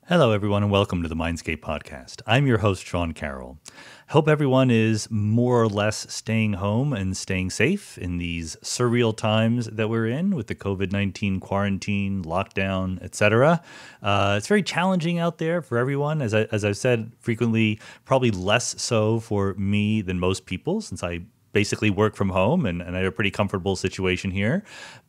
Hello, everyone, and welcome to the Mindscape podcast. I'm your host, Sean Carroll. Hope everyone is more or less staying home and staying safe in these surreal times that we're in with the COVID-19 quarantine, lockdown, etc. It's very challenging out there for everyone. As I've said frequently, probably less so for me than most people, since I basically work from home and I have a pretty comfortable situation here.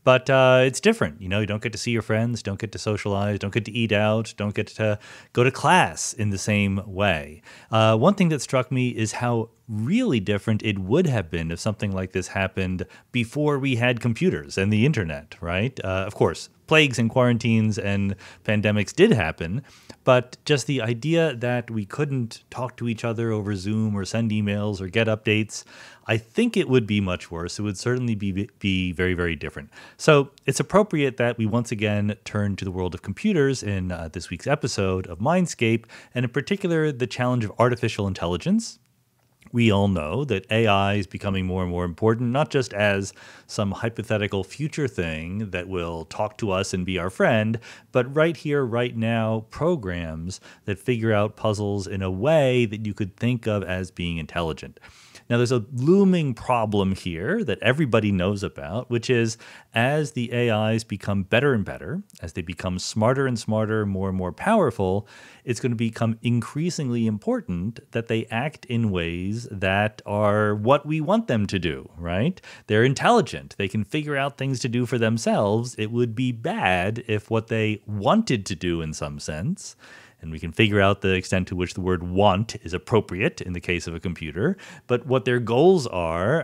But it's different. You don't get to see your friends, don't get to socialize, don't get to eat out, don't get to go to class in the same way. One thing that struck me is how really different it would have been if something like this happened before we had computers and the internet, right? Of course, plagues and quarantines and pandemics did happen, but just the idea that we couldn't talk to each other over Zoom or send emails or get updates, I think it would be much worse. It would certainly be very, very different. So it's appropriate that we once again turn to the world of computers in this week's episode of Mindscape, and in particular, the challenge of artificial intelligence. We all know that AI is becoming more and more important, not just as some hypothetical future thing that will talk to us and be our friend, but right here, right now, programs that figure out puzzles in a way that you could think of as being intelligent. Now, there's a looming problem here that everybody knows about, which is as the AIs become better and better, as they become smarter and smarter, more and more powerful, it's going to become increasingly important that they act in ways that are what we want them to do, right? They're intelligent. They can figure out things to do for themselves. It would be bad if what they wanted to do in some sense, and we can figure out the extent to which the word want is appropriate in the case of a computer, but what their goals are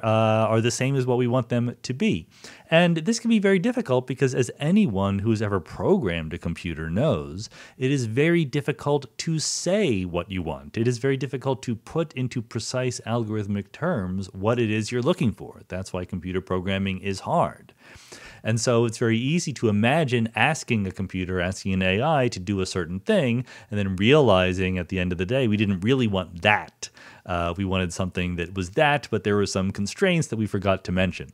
the same as what we want them to be. And this can be very difficult because, as anyone who's ever programmed a computer knows, it is very difficult to say what you want. It is very difficult to put into precise algorithmic terms what it is you're looking for. That's why computer programming is hard. And so it's very easy to imagine asking an AI to do a certain thing, and then realizing at the end of the day, we didn't really want that. We wanted something that was that, but there were some constraints that we forgot to mention.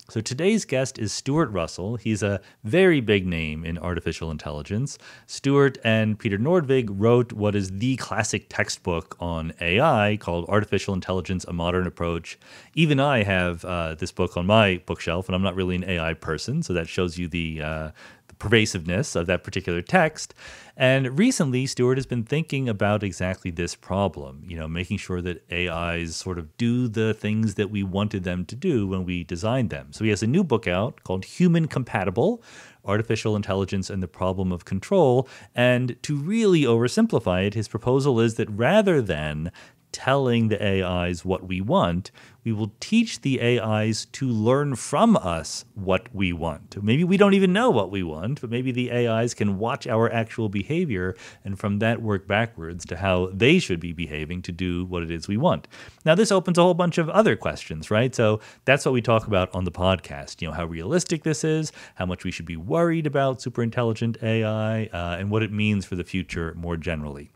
So today's guest is Stuart Russell. He's a very big name in artificial intelligence. Stuart and Peter Norvig wrote what is the classic textbook on AI called Artificial Intelligence, A Modern Approach. Even I have this book on my bookshelf, and I'm not really an AI person, so that shows you the pervasiveness of that particular text. And recently, Stuart has been thinking about exactly this problem, making sure that AIs sort of do the things that we wanted them to do when we designed them. So he has a new book out called Human Compatible: Artificial Intelligence and the Problem of Control. And to really oversimplify it, his proposal is that rather than telling the AIs what we want, we will teach the AIs to learn from us what we want. Maybe we don't even know what we want, but maybe the AIs can watch our actual behavior and from that work backwards to how they should be behaving to do what it is we want. Now, this opens a whole bunch of other questions, right? So that's what we talk about on the podcast, how realistic this is, how much we should be worried about superintelligent AI, and what it means for the future more generally.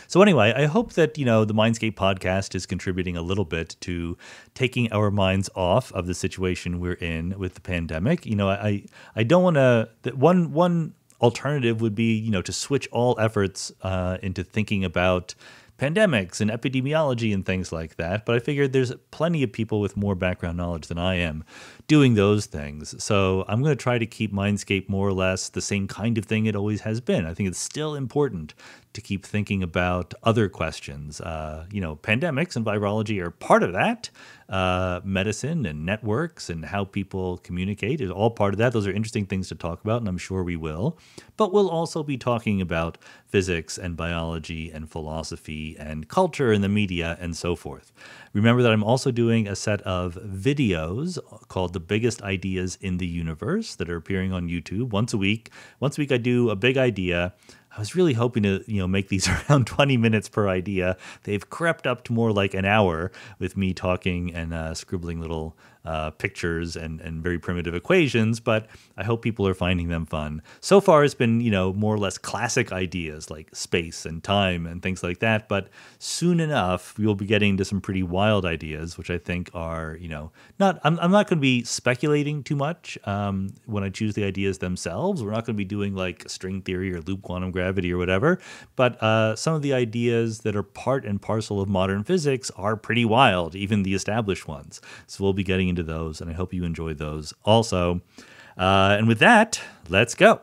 So anyway, I hope that, the Mindscape podcast is contributing a little bit to taking our minds off of the situation we're in with the pandemic. I don't want to, one alternative would be, to switch all efforts into thinking about pandemics and epidemiology and things like that. But I figured there's plenty of people with more background knowledge than I am doing those things. So I'm going to try to keep Mindscape more or less the same kind of thing it always has been. I think it's still important to keep thinking about other questions. Pandemics and virology are part of that. Medicine and networks and how people communicate is all part of that. Those are interesting things to talk about, and I'm sure we will. But we'll also be talking about physics and biology and philosophy and culture and the media and so forth. Remember that I'm also doing a set of videos called The Biggest Ideas in the Universe that are appearing on YouTube once a week. Once a week I do a big idea. I was really hoping to, make these around 20 minutes per idea. They've crept up to more like an hour with me talking and scribbling little pictures and very primitive equations, but I hope people are finding them fun. So far, it's been, more or less classic ideas like space and time and things like that. But soon enough, we'll be getting to some pretty wild ideas, which I think are, I'm not going to be speculating too much when I choose the ideas themselves. We're not going to be doing like string theory or loop quantum gravity or whatever. But some of the ideas that are part and parcel of modern physics are pretty wild, even the established ones. So we'll be getting into those, and I hope you enjoy those also. And with that, let's go.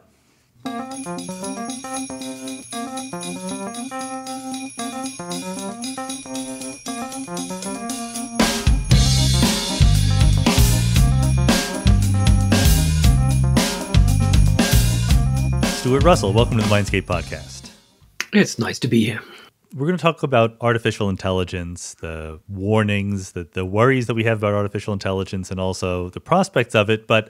Stuart Russell, welcome to the Mindscape podcast. It's nice to be here. We're going to talk about artificial intelligence, the warnings, the worries that we have about artificial intelligence, and also the prospects of it. But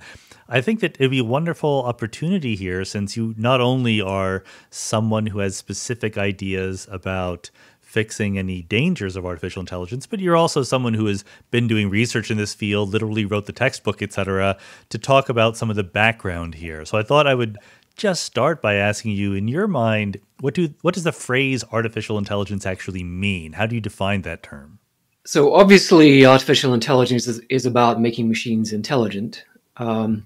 I think that it'd be a wonderful opportunity here, since you not only are someone who has specific ideas about fixing any dangers of artificial intelligence, but you're also someone who has been doing research in this field, literally wrote the textbook, et cetera, to talk about some of the background here. So I thought I would just start by asking you, in your mind, what does the phrase artificial intelligence actually mean? How do you define that term? So obviously, artificial intelligence is about making machines intelligent. And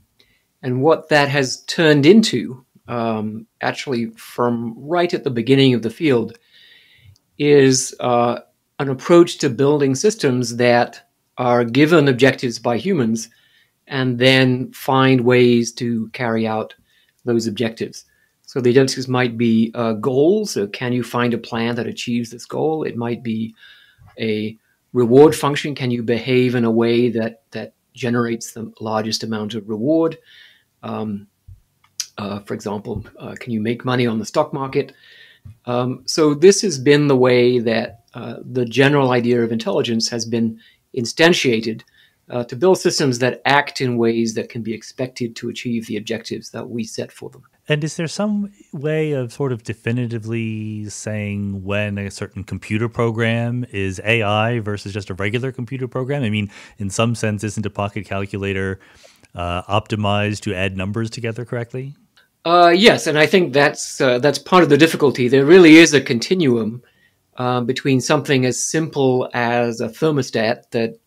what that has turned into, actually from right at the beginning of the field, is an approach to building systems that are given objectives by humans and then find ways to carry out those objectives. So the objectives might be goals. So can you find a plan that achieves this goal? It might be a reward function. Can you behave in a way that generates the largest amount of reward? For example, can you make money on the stock market? So this has been the way that the general idea of intelligence has been instantiated to build systems that act in ways that can be expected to achieve the objectives that we set for them. And is there some way of sort of definitively saying when a certain computer program is AI versus just a regular computer program? I mean, in some sense, isn't a pocket calculator optimized to add numbers together correctly? Yes, and I think that's part of the difficulty. There really is a continuum between something as simple as a thermostat that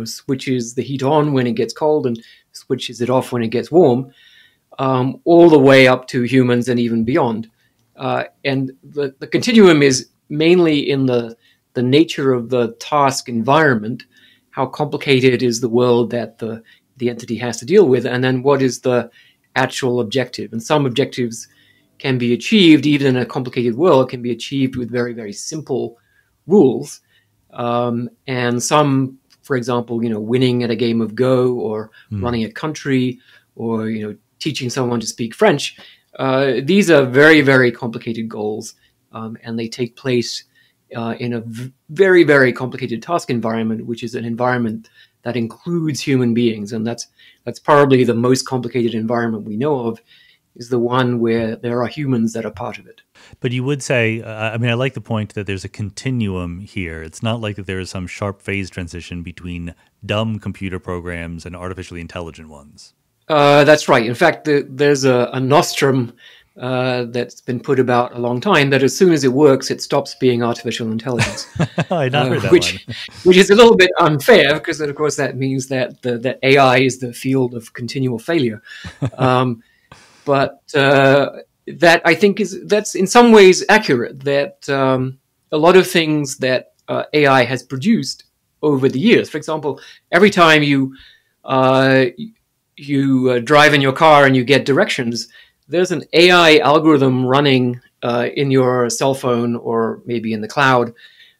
switches the heat on when it gets cold and switches it off when it gets warm, all the way up to humans and even beyond. And the continuum is mainly in the nature of the task environment, how complicated is the world that the entity has to deal with, and then what is the actual objective. And some objectives can be achieved, even in a complicated world, can be achieved with very, very simple rules. And some, for example, winning at a game of Go, or running a country, or teaching someone to speak French. These are very, very complicated goals, and they take place in a very, very complicated task environment, which is an environment that includes human beings, and that's probably the most complicated environment we know of, is the one where there are humans that are part of it. But you would say, I like the point that there's a continuum here. It's not like that there is some sharp phase transition between dumb computer programs and artificially intelligent ones. That's right. In fact, there's a nostrum that's been put about a long time that as soon as it works, it stops being artificial intelligence. I not heard that which is a little bit unfair, because of course that means that that AI is the field of continual failure. But that I think that's in some ways accurate. That a lot of things that AI has produced over the years, for example, every time you drive in your car and you get directions, there's an AI algorithm running in your cell phone or maybe in the cloud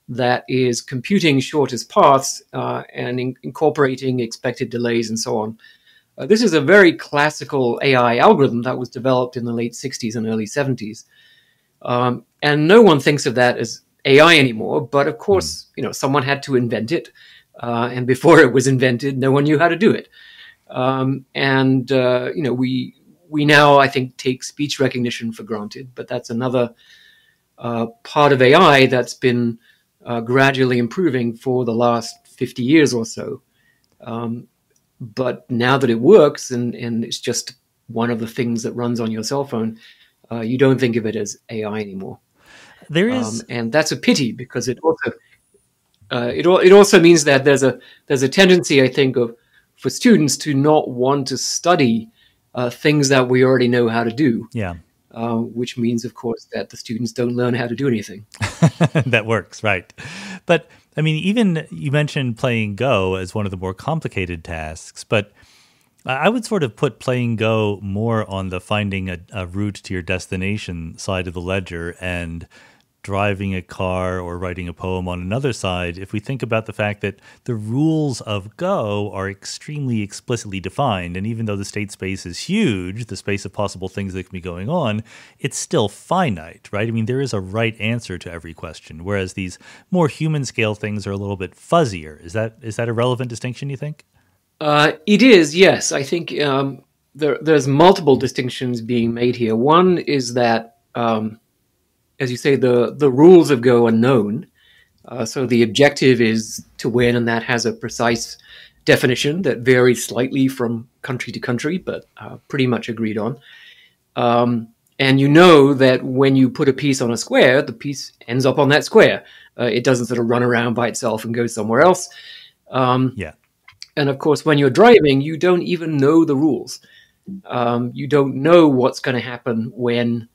that is computing shortest paths and incorporating expected delays and so on. This is a very classical AI algorithm that was developed in the late 60s and early 70s. And no one thinks of that as AI anymore, but of course, someone had to invent it. And before it was invented, no one knew how to do it. We now, I think, take speech recognition for granted, but that's another part of AI that's been gradually improving for the last 50 years or so. But now that it works and it's just one of the things that runs on your cell phone, you don't think of it as AI anymore. There is, and that's a pity, because it also it also means that there's a tendency, I think, for students to not want to study things that we already know how to do. yeah. Which means, of course, that the students don't learn how to do anything. That works, right. But I mean, even you mentioned playing Go as one of the more complicated tasks, but I would sort of put playing Go more on the finding a route to your destination side of the ledger, and driving a car or writing a poem on another side, if we think about the fact that the rules of Go are extremely explicitly defined. And even though the state space is huge, the space of possible things that can be going on, it's still finite, right? I mean, there is a right answer to every question, whereas these more human scale things are a little bit fuzzier. Is that a relevant distinction, you think? It is, yes. I think there's multiple distinctions being made here. One is that, as you say, the rules of Go are known. So the objective is to win, and that has a precise definition that varies slightly from country to country, but pretty much agreed on. And you know that when you put a piece on a square, the piece ends up on that square. It doesn't sort of run around by itself and go somewhere else. Yeah. And of course, when you're driving, you don't even know the rules. You don't know what's going to happen when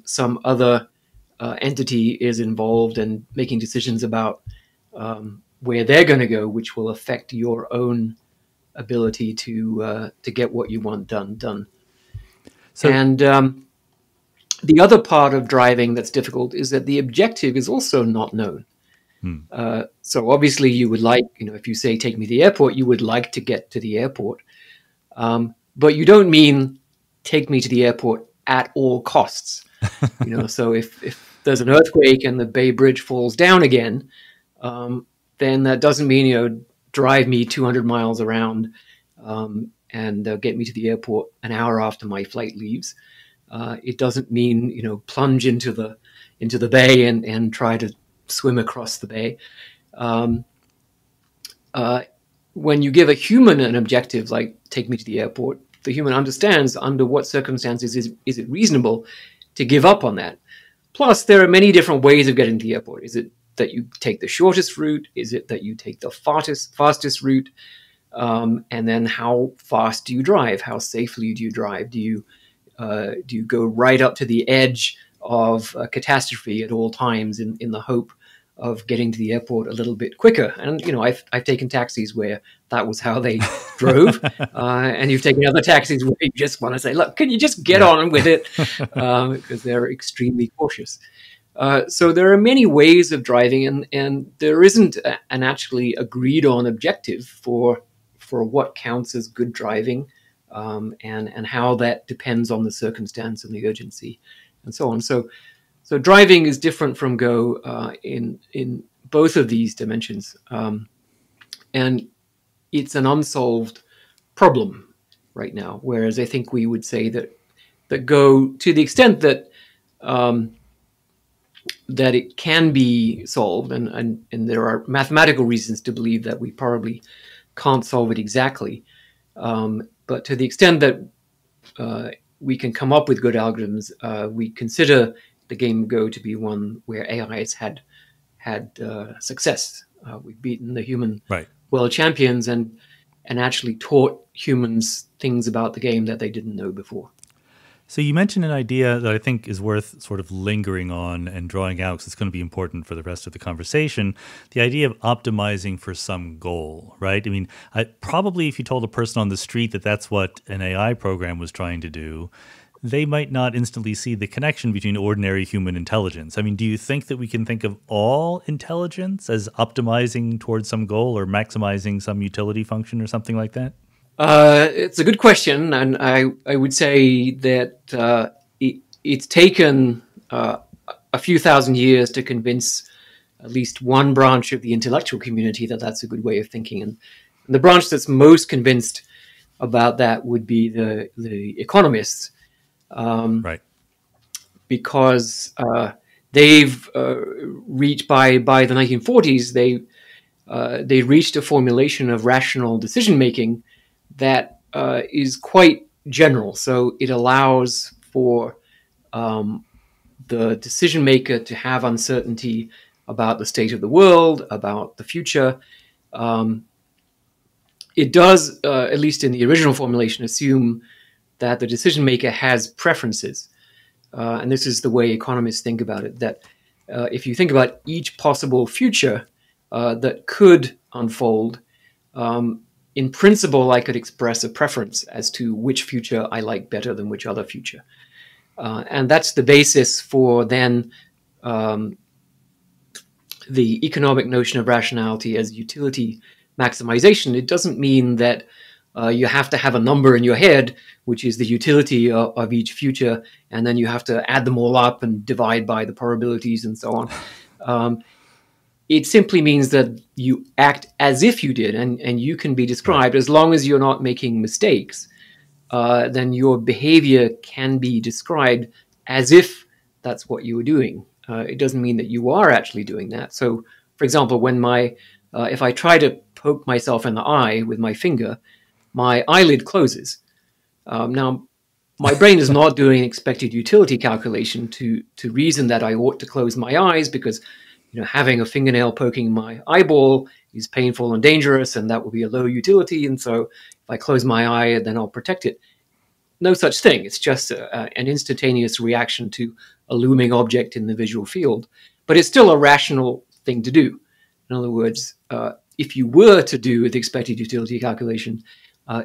some other entity is involved and making decisions about where they're going to go, which will affect your own ability to get what you want done. So, and the other part of driving that's difficult is that the objective is also not known. So obviously you would like, if you say, take me to the airport, you would like to get to the airport. But you don't mean take me to the airport at all costs. So if there's an earthquake and the Bay Bridge falls down again, then that doesn't mean, drive me 200 miles around and get me to the airport an hour after my flight leaves. It doesn't mean, plunge into the bay and try to swim across the bay. When you give a human an objective, like take me to the airport, the human understands under what circumstances is it reasonable to give up on that. Plus, there are many different ways of getting to the airport. Is it that you take the shortest route? Is it that you take the fastest route? And then how fast do you drive? How safely do you drive? Do you go right up to the edge of a catastrophe at all times in the hope of getting to the airport a little bit quicker? And I've taken taxis where that was how they drove, and you've taken other taxis where you just want to say, "Look, can you just get on with it?" Because they're extremely cautious. So there are many ways of driving, and there isn't an actually agreed on objective for what counts as good driving, and how that depends on the circumstance and the urgency, and so on. So driving is different from Go in both of these dimensions, and it's an unsolved problem right now. Whereas I think we would say that Go, to the extent that that it can be solved, and there are mathematical reasons to believe that we probably can't solve it exactly, but to the extent that we can come up with good algorithms, we consider the game Go to be one where AI has had success. We've beaten the human world champions and actually taught humans things about the game that they didn't know before. So you mentioned an idea that I think is worth sort of lingering on and drawing out, because it's going to be important for the rest of the conversation. The idea of optimizing for some goal, right? I mean, probably if you told a person on the street that that's what an AI program was trying to do, they might not instantly see the connection between ordinary human intelligence. I mean, do you think that we can think of all intelligence as optimizing towards some goal or maximizing some utility function or something like that? It's a good question, and I would say that it's taken a few thousand years to convince at least one branch of the intellectual community that that's a good way of thinking. And the branch that's most convinced about that would be the economists. Because they've reached by the 1940s, they reached a formulation of rational decision-making that is quite general. So it allows for the decision maker to have uncertainty about the state of the world, about the future. It does, at least in the original formulation, assume that the decision maker has preferences. And this is the way economists think about it, that if you think about each possible future that could unfold, in principle, I could express a preference as to which future I like better than which other future. And that's the basis for then the economic notion of rationality as utility maximization. It doesn't mean that you have to have a number in your head, which is the utility of each future, and then you have to add them all up and divide by the probabilities and so on. It simply means that you act as if you did, and you can be described, as long as you're not making mistakes, then your behavior can be described as if that's what you were doing. It doesn't mean that you are actually doing that. So, for example, when if I try to poke myself in the eye with my finger, my eyelid closes. Now, my brain is not doing expected utility calculation to reason that I ought to close my eyes because, having a fingernail poking my eyeball is painful and dangerous, and that will be a low utility. And so if I close my eye, then I'll protect it. No such thing. It's just an instantaneous reaction to a looming object in the visual field. But it's still a rational thing to do. In other words, if you were to do the expected utility calculation,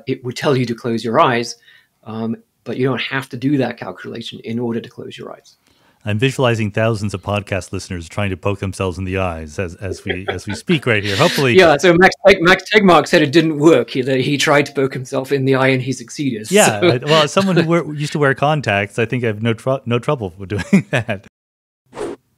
it would tell you to close your eyes, but you don't have to do that calculation in order to close your eyes. I'm visualizing thousands of podcast listeners trying to poke themselves in the eyes as we speak right here. Hopefully, yeah. So Max Tegmark said it didn't work. He tried to poke himself in the eye and he succeeded. Yeah. So. Well, as someone who used to wear contacts, I think I have no trouble with doing that.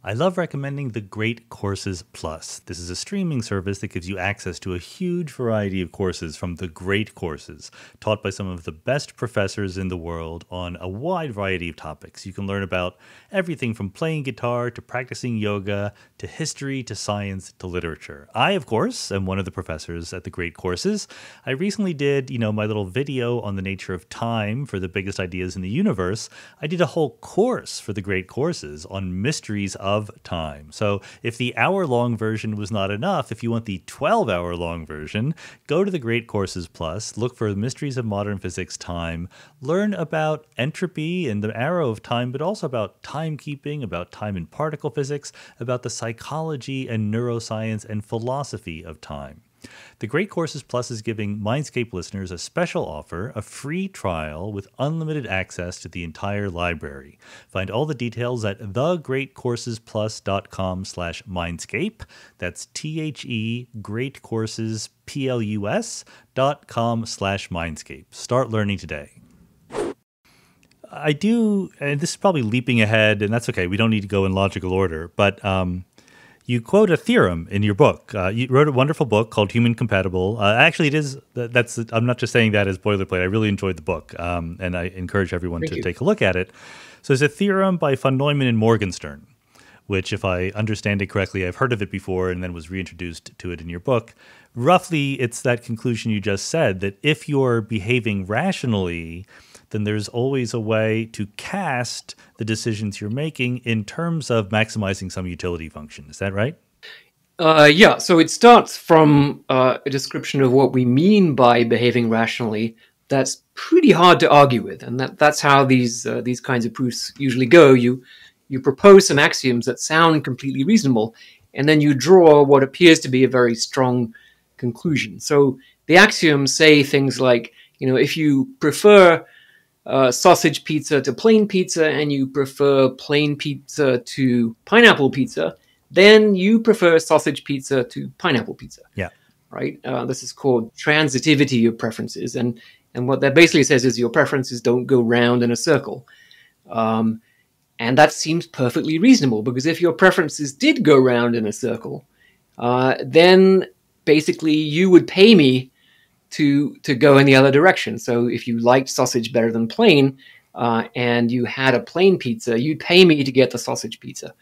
I love recommending the Great Courses Plus. This is a streaming service that gives you access to a huge variety of courses from the Great Courses, taught by some of the best professors in the world on a wide variety of topics. You can learn about everything from playing guitar to practicing yoga to history to science to literature. I, of course, am one of the professors at the Great Courses. I recently did, my little video on the nature of time for the biggest ideas in the universe. I did a whole course for the Great Courses on mysteries of time. So if the hour-long version was not enough, if you want the 12-hour-long version, go to the Great Courses Plus, look for the Mysteries of Modern Physics Time, learn about entropy and the arrow of time, but also about timekeeping, about time and particle physics, about the psychology and neuroscience and philosophy of time. The Great Courses Plus is giving Mindscape listeners a special offer, a free trial with unlimited access to the entire library. Find all the details at thegreatcoursesplus.com/Mindscape. That's THE greatcoursesplus.com/Mindscape. Start learning today. I do, and this is probably leaping ahead, and that's okay. We don't need to go in logical order, but you quote a theorem in your book. You wrote a wonderful book called Human Compatible. Actually, it is. I'm not just saying that as boilerplate. I really enjoyed the book, and I encourage everyone to take a look at it. So there's a theorem by von Neumann and Morgenstern, which, if I understand it correctly, I've heard of it before and then was reintroduced to it in your book. Roughly, it's that conclusion you just said, that if you're behaving rationally, then there's always a way to cast the decisions you're making in terms of maximizing some utility function. Is that right? Yeah, so it starts from a description of what we mean by behaving rationally. That's pretty hard to argue with, and that's how these kinds of proofs usually go. You propose some axioms that sound completely reasonable, and then you draw what appears to be a very strong conclusion. So the axioms say things like, if you prefer sausage pizza to plain pizza and you prefer plain pizza to pineapple pizza, then you prefer sausage pizza to pineapple pizza. Yeah. Right? This is called transitivity of preferences. And what that basically says is your preferences don't go round in a circle. And that seems perfectly reasonable, because if your preferences did go round in a circle, then basically you would pay me to go in the other direction. So if you liked sausage better than plain, and you had a plain pizza, you'd pay me to get the sausage pizza.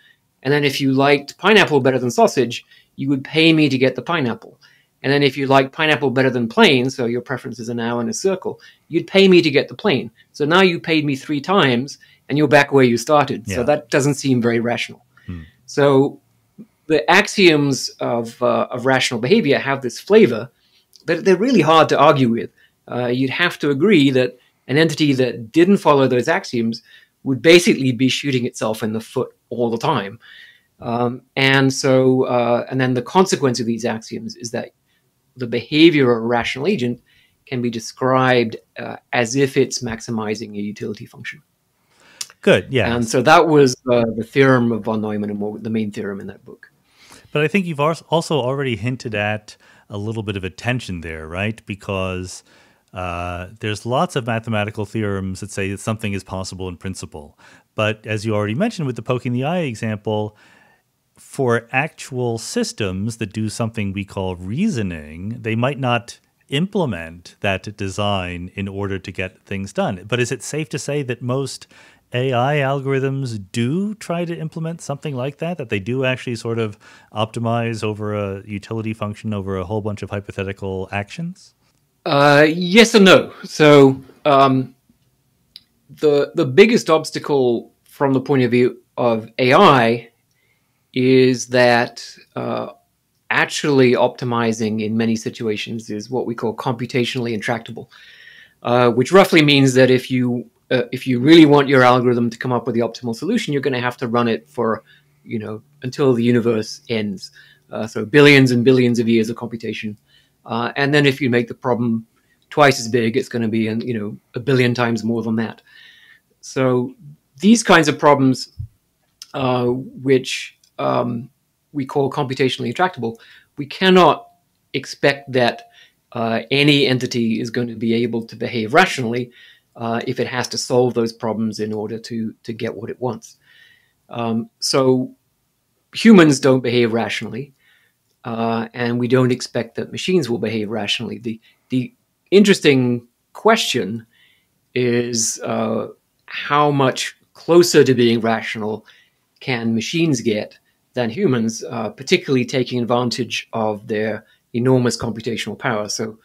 And then if you liked pineapple better than sausage, you would pay me to get the pineapple. And then if you like pineapple better than plain, so your preferences are now in a circle, you'd pay me to get the plain. So now you paid me 3 times and you're back where you started. Yeah. So that doesn't seem very rational. Hmm. So the axioms of rational behavior have this flavor that they're really hard to argue with. You'd have to agree that an entity that didn't follow those axioms would basically be shooting itself in the foot all the time. And then the consequence of these axioms is that the behavior of a rational agent can be described as if it's maximizing a utility function. Good, yeah. And so that was the theorem of von Neumann and the main theorem in that book. But I think you've also already hinted at a little bit of a tension there, right? Because there's lots of mathematical theorems that say that something is possible in principle. But as you already mentioned with the poking the eye example, for actual systems that do something we call reasoning, they might not implement that design in order to get things done. But is it safe to say that most AI algorithms do try to implement something like that they do actually sort of optimize over a utility function over a whole bunch of hypothetical actions? Yes and no. So the biggest obstacle from the point of view of AI is that actually optimizing in many situations is what we call computationally intractable, which roughly means that if you really want your algorithm to come up with the optimal solution, you're going to have to run it for, until the universe ends. So billions and billions of years of computation. And then if you make the problem twice as big, it's going to be, a billion times more than that. So these kinds of problems, which we call computationally intractable, we cannot expect that any entity is going to be able to behave rationally if it has to solve those problems in order to get what it wants. So humans don't behave rationally, and we don't expect that machines will behave rationally. The interesting question is how much closer to being rational can machines get than humans, particularly taking advantage of their enormous computational power. So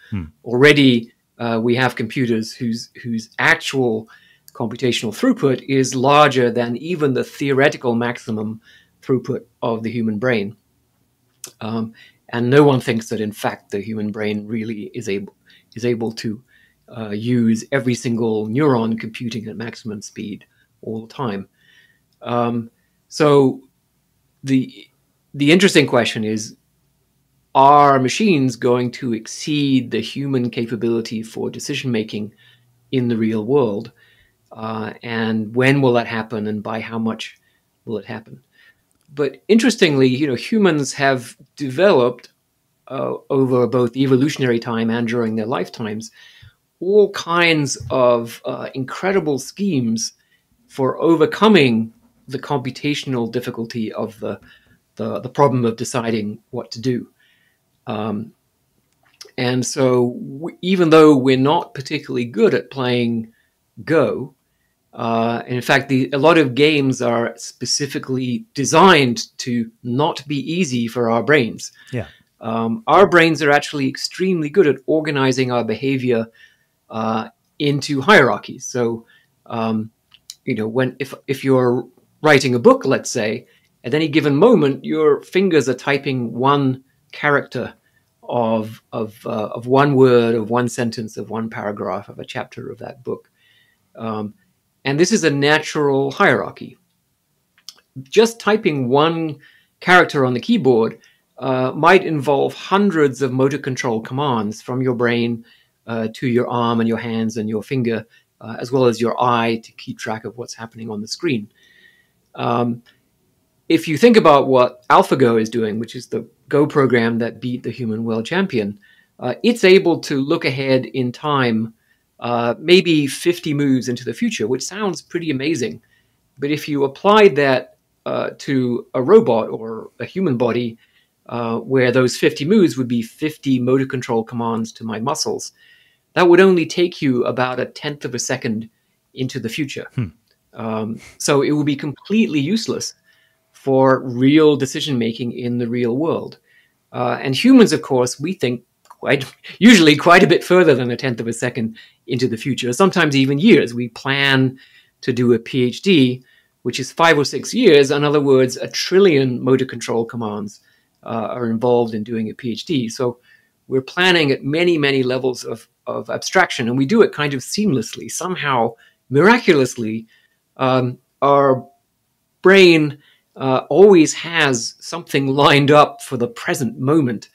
already we have computers whose actual computational throughput is larger than even the theoretical maximum throughput of the human brain. And no one thinks that, in fact, the human brain really is able to use every single neuron computing at maximum speed all the time. So the interesting question is, are machines going to exceed the human capability for decision-making in the real world? And when will that happen, and by how much will it happen? But interestingly, humans have developed over both evolutionary time and during their lifetimes all kinds of incredible schemes for overcoming the computational difficulty of the problem of deciding what to do. And so even though we're not particularly good at playing Go, in fact, a lot of games are specifically designed to not be easy for our brains. Yeah. Our brains are actually extremely good at organizing our behavior into hierarchies. So, if you're writing a book, let's say, at any given moment, your fingers are typing one character of one word, of one sentence, of one paragraph, of a chapter of that book. And this is a natural hierarchy. Just typing one character on the keyboard might involve hundreds of motor control commands from your brain to your arm and your hands and your finger, as well as your eye to keep track of what's happening on the screen. If you think about what AlphaGo is doing, which is the Go program that beat the human world champion, it's able to look ahead in time, maybe 50 moves into the future, which sounds pretty amazing. But if you applied that to a robot or a human body, where those 50 moves would be 50 motor control commands to my muscles, that would only take you about 1/10 of a second into the future. So it would be completely useless for real decision-making in the real world. And humans, of course, we think usually quite a bit further than a tenth of a second into the future, sometimes even years. We plan to do a PhD, which is 5 or 6 years. In other words, 1 trillion motor control commands are involved in doing a PhD. So we're planning at many, many levels of abstraction, and we do it kind of seamlessly. Somehow, miraculously, our brain always has something lined up for the present moment,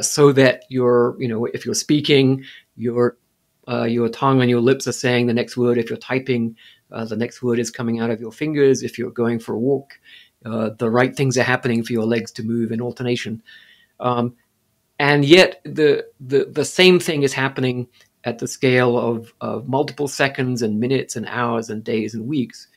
so that if you're speaking, your tongue and your lips are saying the next word. If you're typing, the next word is coming out of your fingers. If you're going for a walk, the right things are happening for your legs to move in alternation. And yet the same thing is happening at the scale of multiple seconds and minutes and hours and days and weeks.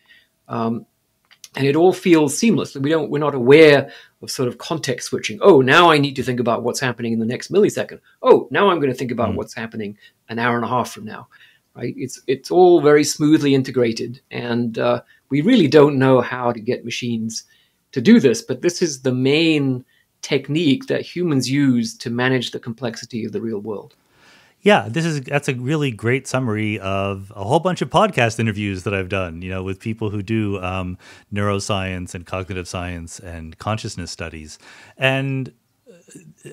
And it all feels seamless. We're not aware of sort of context switching. Oh, now I need to think about what's happening in the next millisecond. Oh, now I'm going to think about what's happening an hour and a half from now. Right? It's all very smoothly integrated, and we really don't know how to get machines to do this. But this is the main technique that humans use to manage the complexity of the real world. Yeah, that's a really great summary of a whole bunch of podcast interviews that I've done, with people who do neuroscience and cognitive science and consciousness studies. And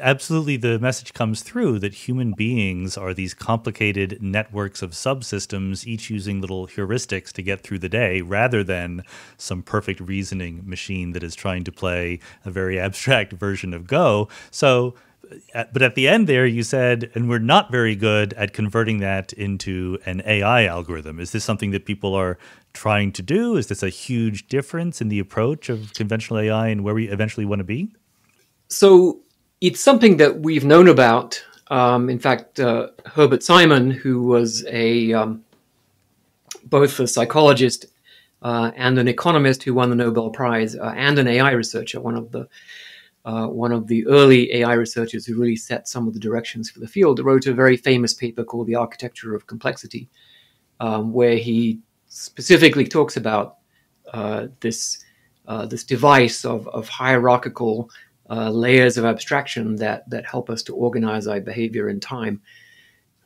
absolutely the message comes through that human beings are these complicated networks of subsystems, each using little heuristics to get through the day, rather than some perfect reasoning machine that is trying to play a very abstract version of Go. But at the end there, you said, and we're not very good at converting that into an AI algorithm. Is this something that people are trying to do? Is this a huge difference in the approach of conventional AI and where we eventually want to be? So it's something that we've known about. In fact, Herbert Simon, who was both a psychologist and an economist who won the Nobel Prize, and an AI researcher, one of the early AI researchers who really set some of the directions for the field, wrote a very famous paper called The Architecture of Complexity, where he specifically talks about this device of hierarchical layers of abstraction that help us to organize our behavior in time.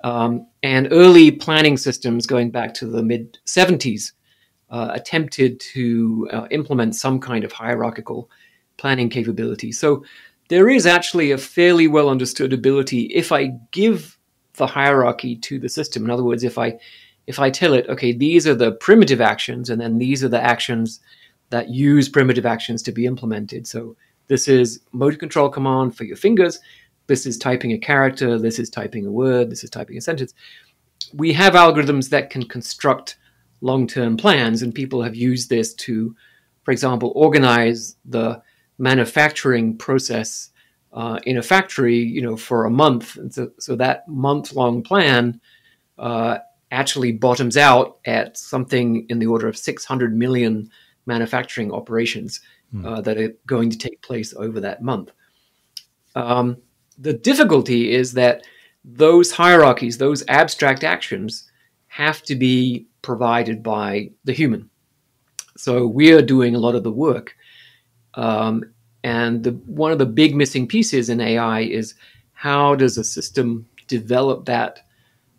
And early planning systems going back to the mid-70s attempted to implement some kind of hierarchical planning capability. So there is actually a fairly well understood ability, if I give the hierarchy to the system. In other words, if I tell it, okay, these are the primitive actions, and then these are the actions that use primitive actions to be implemented. So this is motor control command for your fingers. This is typing a character. This is typing a word. This is typing a sentence. We have algorithms that can construct long-term plans, and people have used this to, for example, organize the manufacturing process in a factory, for a month. And so that month-long plan actually bottoms out at something in the order of 600 million manufacturing operations that are going to take place over that month. The difficulty is that those hierarchies, those abstract actions, have to be provided by the human. So we are doing a lot of the work. And one of the big missing pieces in AI is, how does a system develop that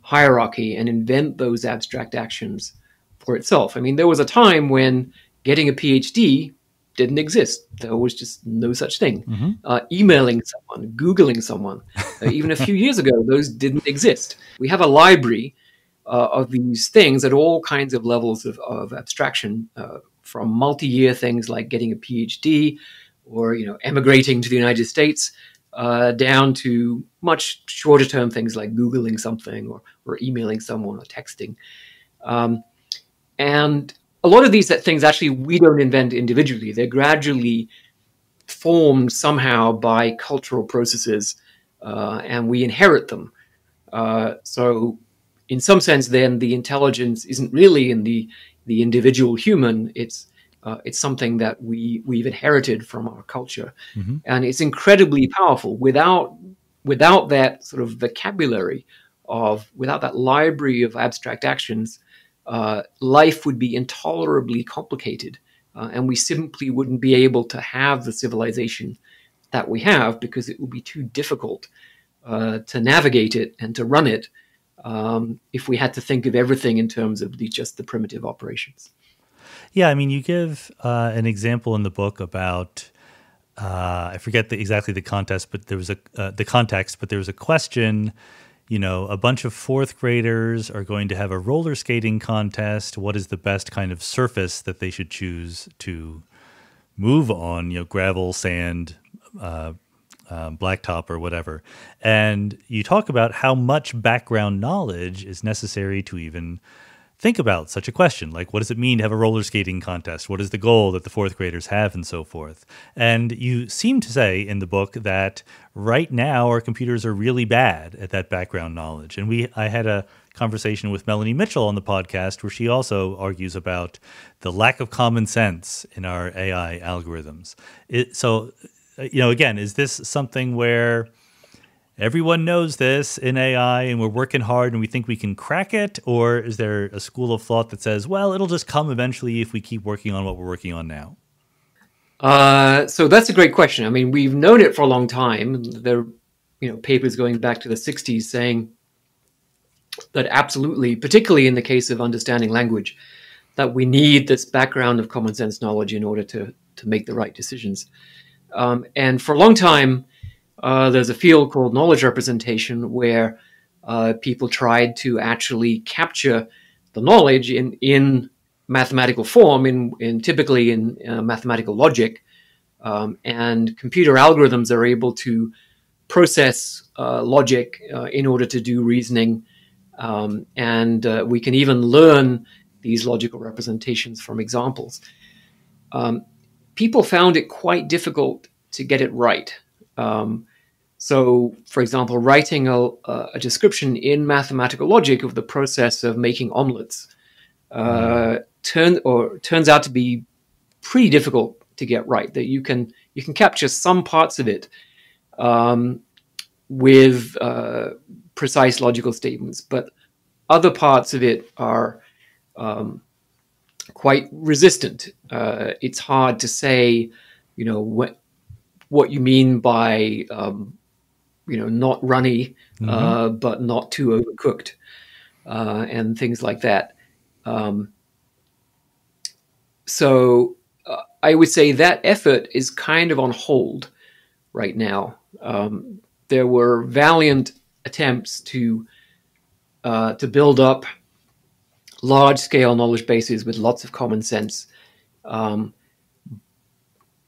hierarchy and invent those abstract actions for itself? I mean, there was a time when getting a PhD didn't exist. There was just no such thing. Emailing someone, Googling someone, even a few years ago, those didn't exist. We have a library of these things at all kinds of levels of abstraction, from multi-year things like getting a PhD or emigrating to the United States, down to much shorter term things like Googling something or emailing someone or texting. And a lot of these things actually we don't invent individually. They're gradually formed somehow by cultural processes, and we inherit them. So in some sense, then, the intelligence isn't really in the individual human. It's something that we've inherited from our culture, and it's incredibly powerful. Without that sort of vocabulary without that library of abstract actions, life would be intolerably complicated, and we simply wouldn't be able to have the civilization that we have, because it would be too difficult to navigate it and to run it if we had to think of everything in terms of just the primitive operations. Yeah, I mean, you give an example in the book about I forget exactly the context, but there was a question. A bunch of fourth graders are going to have a roller skating contest. What is the best kind of surface that they should choose to move on? Gravel, sand, blacktop, or whatever. And you talk about how much background knowledge is necessary to even think about such a question. Like, what does it mean to have a roller skating contest? What is the goal that the fourth graders have, and so forth? And you seem to say in the book that right now our computers are really bad at that background knowledge. And I had a conversation with Melanie Mitchell on the podcast where she also argues about the lack of common sense in our AI algorithms. Again, is this something where everyone knows this in AI and we're working hard and we think we can crack it? Or is there a school of thought that says, well, it'll just come eventually if we keep working on what we're working on now? So that's a great question. I mean, we've known it for a long time. There are papers going back to the 60s saying that absolutely, particularly in the case of understanding language, that we need this background of common sense knowledge in order to make the right decisions. And for a long time, there's a field called knowledge representation where people tried to actually capture the knowledge in mathematical form, typically in mathematical logic, and computer algorithms are able to process logic in order to do reasoning, and we can even learn these logical representations from examples. People found it quite difficult to get it right. So, for example, writing a description in mathematical logic of the process of making omelets turns out to be pretty difficult to get right. That you can capture some parts of it with precise logical statements, but other parts of it are quite resistant. It's hard to say, what you mean by not runny, but not too overcooked, and things like that. So I would say that effort is kind of on hold right now. There were valiant attempts to build up large-scale knowledge bases with lots of common sense,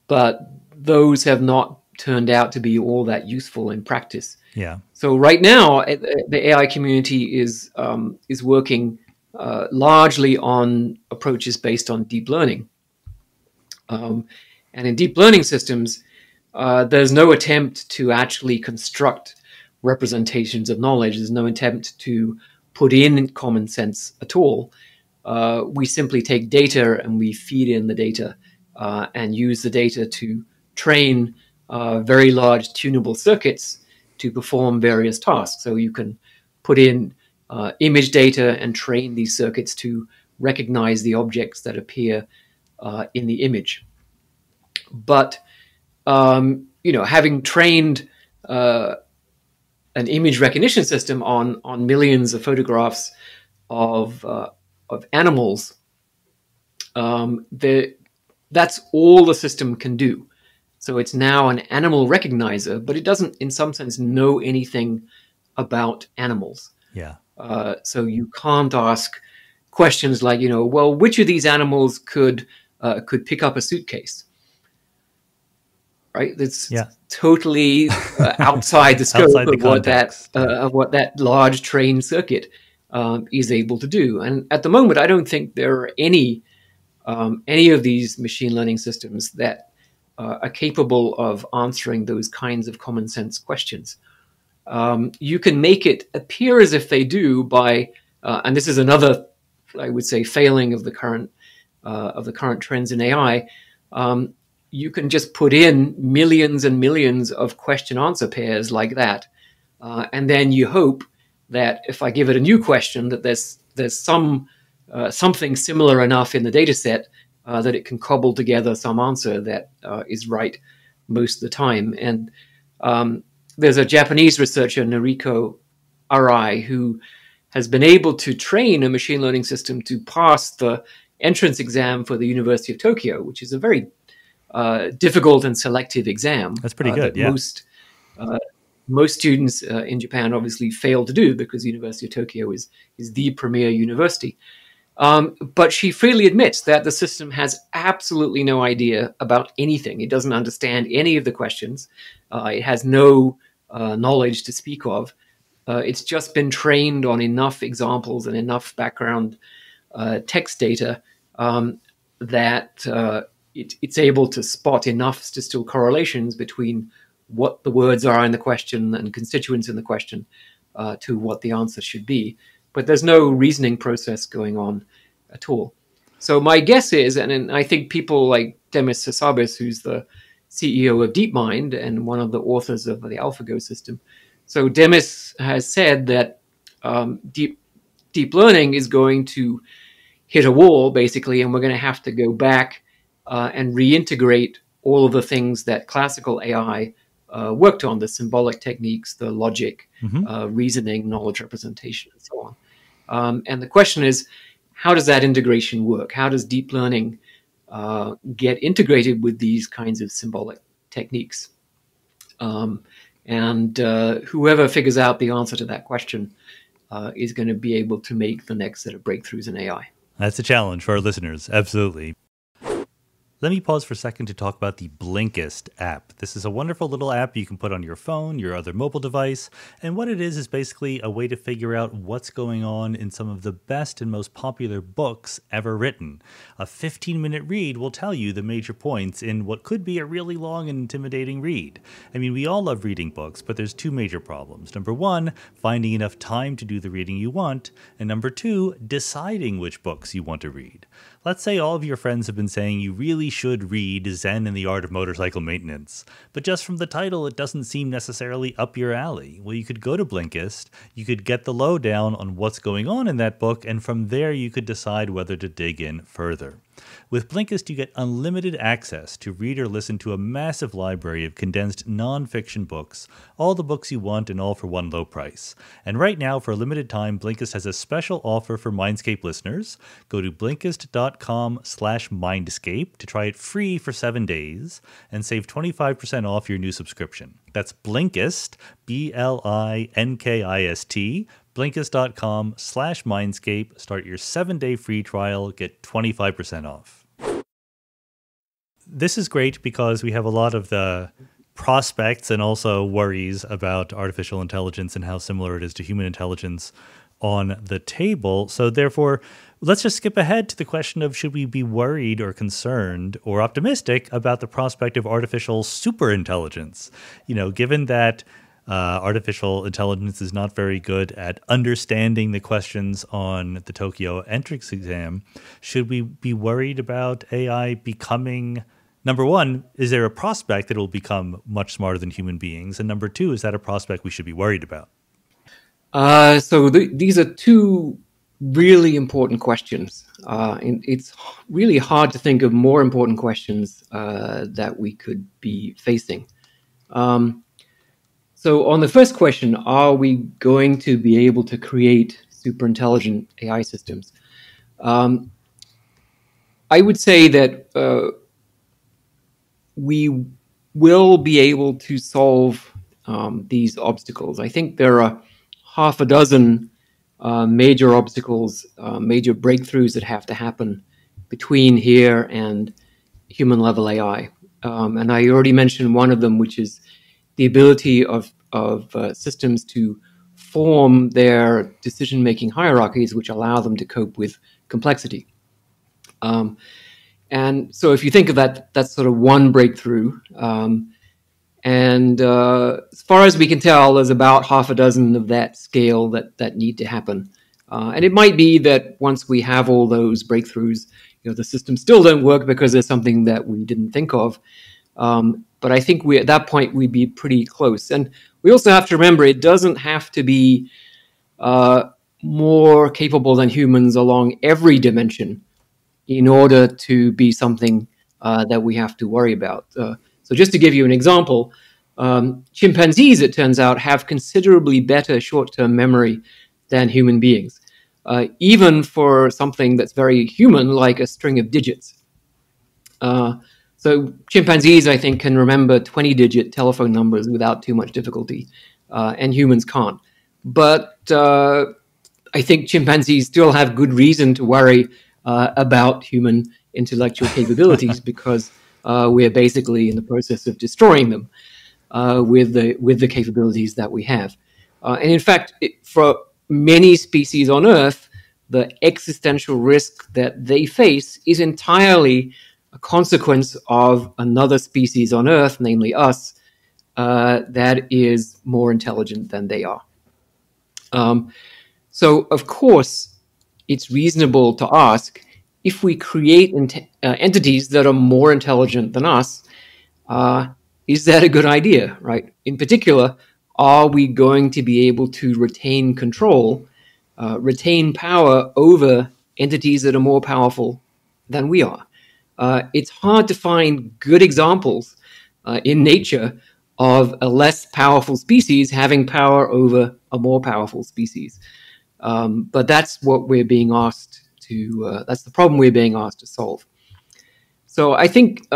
but those have not turned out to be all that useful in practice. Yeah. So right now, the AI community is working largely on approaches based on deep learning. And in deep learning systems, there's no attempt to actually construct representations of knowledge. There's no attempt to put in common sense at all. We simply take data and we feed in the data and use the data to train very large tunable circuits to perform various tasks. So you can put in image data and train these circuits to recognize the objects that appear in the image. But having trained an image recognition system on millions of photographs of animals, that's all the system can do. So it's now an animal recognizer, but it doesn't, in some sense, know anything about animals. Yeah. So you can't ask questions like, well, which of these animals could pick up a suitcase? Right? That's totally outside the scope of what that large trained circuit is able to do. And at the moment, I don't think there are any of these machine learning systems that are capable of answering those kinds of common sense questions. You can make it appear as if they do by, and this is another, I would say, failing of the current trends in AI. You can just put in millions and millions of question-answer pairs like that, and then you hope that if I give it a new question, that there's something similar enough in the data set that it can cobble together some answer that is right most of the time. And there's a Japanese researcher, Noriko Arai, who has been able to train a machine learning system to pass the entrance exam for the University of Tokyo, which is a very difficult and selective exam. That's pretty good, that yeah. Most students in Japan obviously fail to do, because the University of Tokyo is the premier university. But she freely admits that the system has absolutely no idea about anything. It doesn't understand any of the questions. It has no knowledge to speak of. It's just been trained on enough examples and enough background text data that it's able to spot enough statistical correlations between what the words are in the question and constituents in the question to what the answer should be. But there's no reasoning process going on at all. So my guess is, and I think people like Demis Hassabis, who's the CEO of DeepMind and one of the authors of the AlphaGo system. So Demis has said that deep learning is going to hit a wall, basically, and we're going to have to go back and reintegrate all of the things that classical AI worked on, the symbolic techniques, the logic, reasoning, knowledge representation, and so on. And the question is, how does that integration work? How does deep learning get integrated with these kinds of symbolic techniques? And whoever figures out the answer to that question is going to be able to make the next set of breakthroughs in AI. That's a challenge for our listeners. Absolutely. Let me pause for a second to talk about the Blinkist app. This is a wonderful little app you can put on your phone, your other mobile device, and what it is basically a way to figure out what's going on in some of the best and most popular books ever written. A 15-minute read will tell you the major points in what could be a really long and intimidating read. I mean, we all love reading books, but there's two major problems. Number one, finding enough time to do the reading you want, and number two, deciding which books you want to read. Let's say all of your friends have been saying you really should read Zen and the Art of Motorcycle Maintenance, but just from the title, it doesn't seem necessarily up your alley. Well, you could go to Blinkist, you could get the lowdown on what's going on in that book, and from there you could decide whether to dig in further. With Blinkist, you get unlimited access to read or listen to a massive library of condensed non-fiction books, all the books you want and all for one low price. And right now, for a limited time, Blinkist has a special offer for Mindscape listeners. Go to Blinkist.com/Mindscape to try it free for 7 days and save 25% off your new subscription. That's Blinkist, Blinkist, Blinkist.com/Mindscape. Start your 7-day free trial. Get 25% off. This is great because we have a lot of the prospects and also worries about artificial intelligence and how similar it is to human intelligence on the table. So therefore, let's just skip ahead to the question of should we be worried or concerned or optimistic about the prospect of artificial superintelligence? You know, given that artificial intelligence is not very good at understanding the questions on the Tokyo entrance exam, should we be worried about AI becoming, number one, is there a prospect that it will become much smarter than human beings? And number two, is that a prospect we should be worried about? These are two really important questions. And it's really hard to think of more important questions that we could be facing. So on the first question, are we going to be able to create super intelligent AI systems? I would say that we will be able to solve these obstacles. I think there are half a dozen major obstacles, major breakthroughs that have to happen between here and human-level AI. And I already mentioned one of them, which is the ability of systems to form their decision-making hierarchies, which allow them to cope with complexity. And so if you think of that, that's sort of one breakthrough. And as far as we can tell, there's about half a dozen of that scale that need to happen. And it might be that once we have all those breakthroughs, the systems still don't work because there's something that we didn't think of. But I think at that point, we'd be pretty close. And we also have to remember it doesn't have to be more capable than humans along every dimension in order to be something that we have to worry about. So just to give you an example, chimpanzees, it turns out, have considerably better short-term memory than human beings, even for something that's very human, like a string of digits. So chimpanzees, I think, can remember 20-digit telephone numbers without too much difficulty, and humans can't. But I think chimpanzees still have good reason to worry about human intellectual capabilities because we're basically in the process of destroying them with the capabilities that we have. And in fact, for many species on Earth, the existential risk that they face is entirely a consequence of another species on Earth, namely us, that is more intelligent than they are. So, of course, it's reasonable to ask, if we create entities that are more intelligent than us, is that a good idea, right? In particular, are we going to be able to retain control, retain power over entities that are more powerful than we are? It's hard to find good examples in nature of a less powerful species having power over a more powerful species. But that's what we're being asked to, that's the problem we're being asked to solve. So I think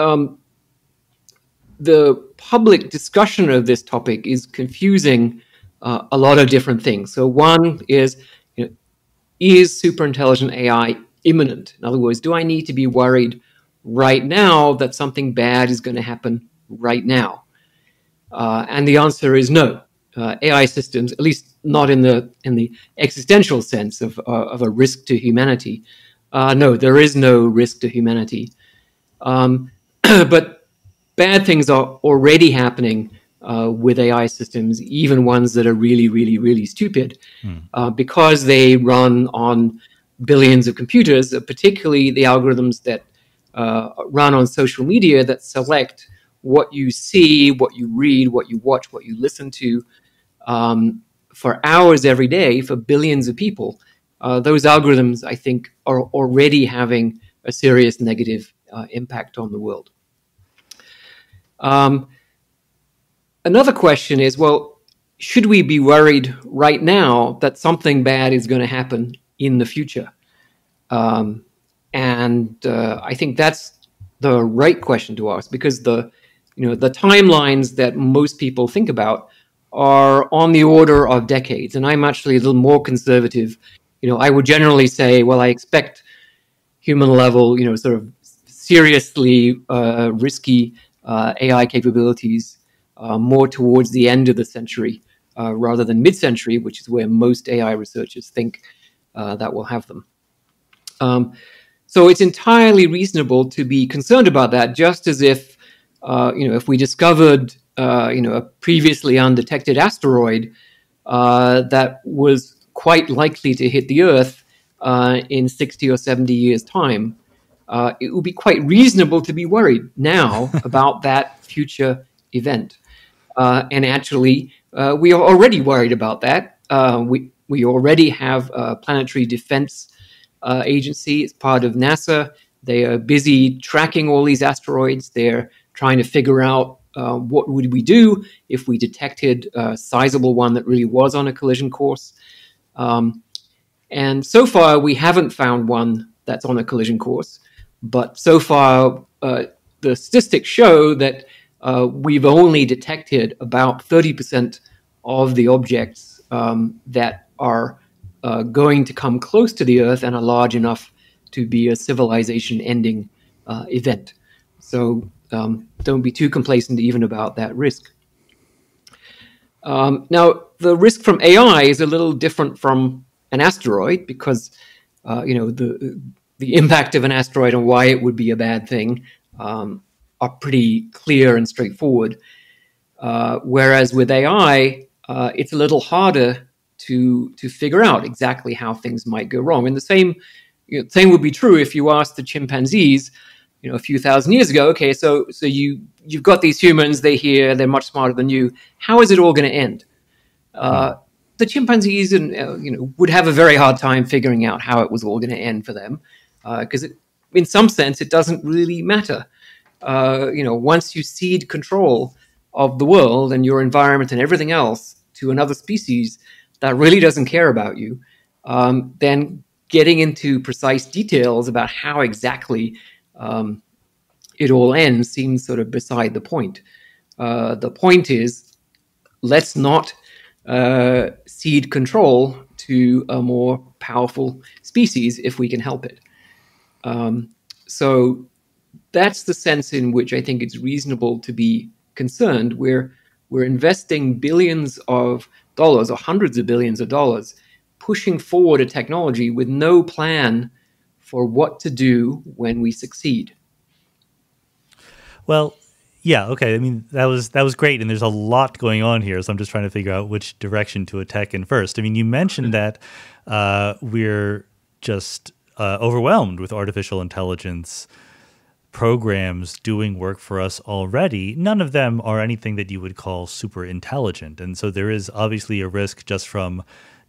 the public discussion of this topic is confusing a lot of different things. So one is, is superintelligent AI imminent? In other words, do I need to be worried right now that something bad is going to happen right now? And the answer is no. AI systems, at least not in the existential sense of a risk to humanity. No, there is no risk to humanity. But bad things are already happening with AI systems, even ones that are really, really, really stupid, because they run on billions of computers, particularly the algorithms that run on social media that select what you see, what you read, what you watch, what you listen to for hours every day for billions of people. Those algorithms, I think, are already having a serious negative impact on the world. Another question is, well, should we be worried right now that something bad is going to happen in the future? And I think that's the right question to ask, because the timelines that most people think about are on the order of decades. And I'm actually a little more conservative. I would generally say, well, I expect human level, sort of seriously risky AI capabilities more towards the end of the century rather than mid-century, which is where most AI researchers think that we'll have them. So it's entirely reasonable to be concerned about that, just as if, if we discovered, a previously undetected asteroid that was quite likely to hit the Earth in 60 or 70 years' time, it would be quite reasonable to be worried now about that future event. And actually, we are already worried about that. We already have a planetary defense agency. It's part of NASA. They are busy tracking all these asteroids. They're trying to figure out what would we do if we detected a sizable one that really was on a collision course. And so far, we haven't found one that's on a collision course. But so far, the statistics show that we've only detected about 30% of the objects that are going to come close to the Earth and are large enough to be a civilization-ending event. So don't be too complacent even about that risk. Now, the risk from AI is a little different from an asteroid because, the impact of an asteroid and why it would be a bad thing are pretty clear and straightforward. Whereas with AI, it's a little harder to figure out exactly how things might go wrong. And the same would be true if you asked the chimpanzees, a few thousand years ago. Okay, so you've got these humans. They're much smarter than you. How is it all going to end? The chimpanzees would have a very hard time figuring out how it was all going to end for them, because in some sense it doesn't really matter. once you cede control of the world and your environment and everything else to another species that really doesn't care about you, then getting into precise details about how exactly it all ends seems sort of beside the point. The point is, let's not cede control to a more powerful species if we can help it. So that's the sense in which I think it's reasonable to be concerned. We're investing billions of dollars or hundreds of billions of dollars pushing forward a technology with no plan for what to do when we succeed. Well, yeah, okay. I mean, that was great, and there's a lot going on here, so I'm just trying to figure out which direction to attack in first. I mean, you mentioned that we're just overwhelmed with artificial intelligence programs doing work for us already. None of them are anything that you would call super intelligent, and so there is obviously a risk just from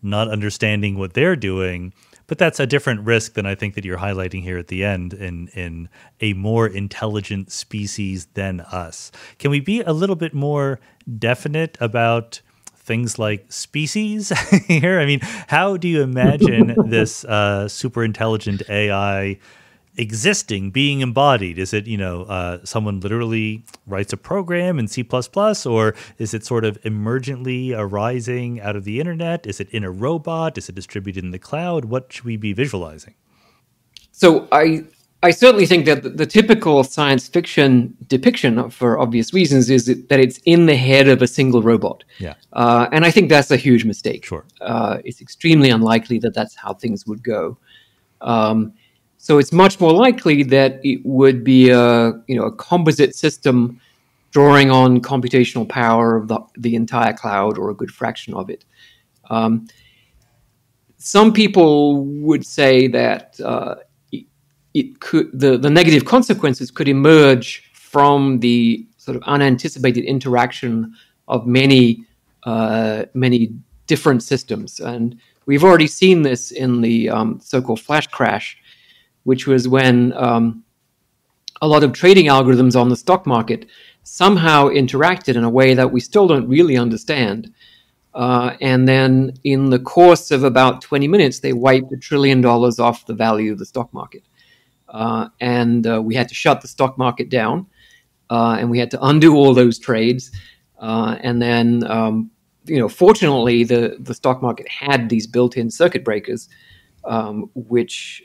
not understanding what they're doing. But that's a different risk than I think that you're highlighting here at the end in a more intelligent species than us. Can we be a little bit more definite about things like species here? I mean, how do you imagine this super intelligent AI existing, being embodied? Is it, someone literally writes a program in C++, or is it sort of emergently arising out of the internet? Is it in a robot? Is it distributed in the cloud? What should we be visualizing? So I certainly think that the typical science fiction depiction, for obvious reasons, is that it's in the head of a single robot. Yeah. And I think that's a huge mistake. Sure. It's extremely unlikely that that's how things would go. So it's much more likely that it would be a composite system drawing on computational power of the entire cloud or a good fraction of it. Some people would say that the negative consequences could emerge from the sort of unanticipated interaction of many different systems, and we've already seen this in the so-called flash crash, which was when a lot of trading algorithms on the stock market somehow interacted in a way that we still don't really understand. And then in the course of about 20 minutes, they wiped $1 trillion off the value of the stock market. And we had to shut the stock market down, and we had to undo all those trades. And then, fortunately, the stock market had these built-in circuit breakers, which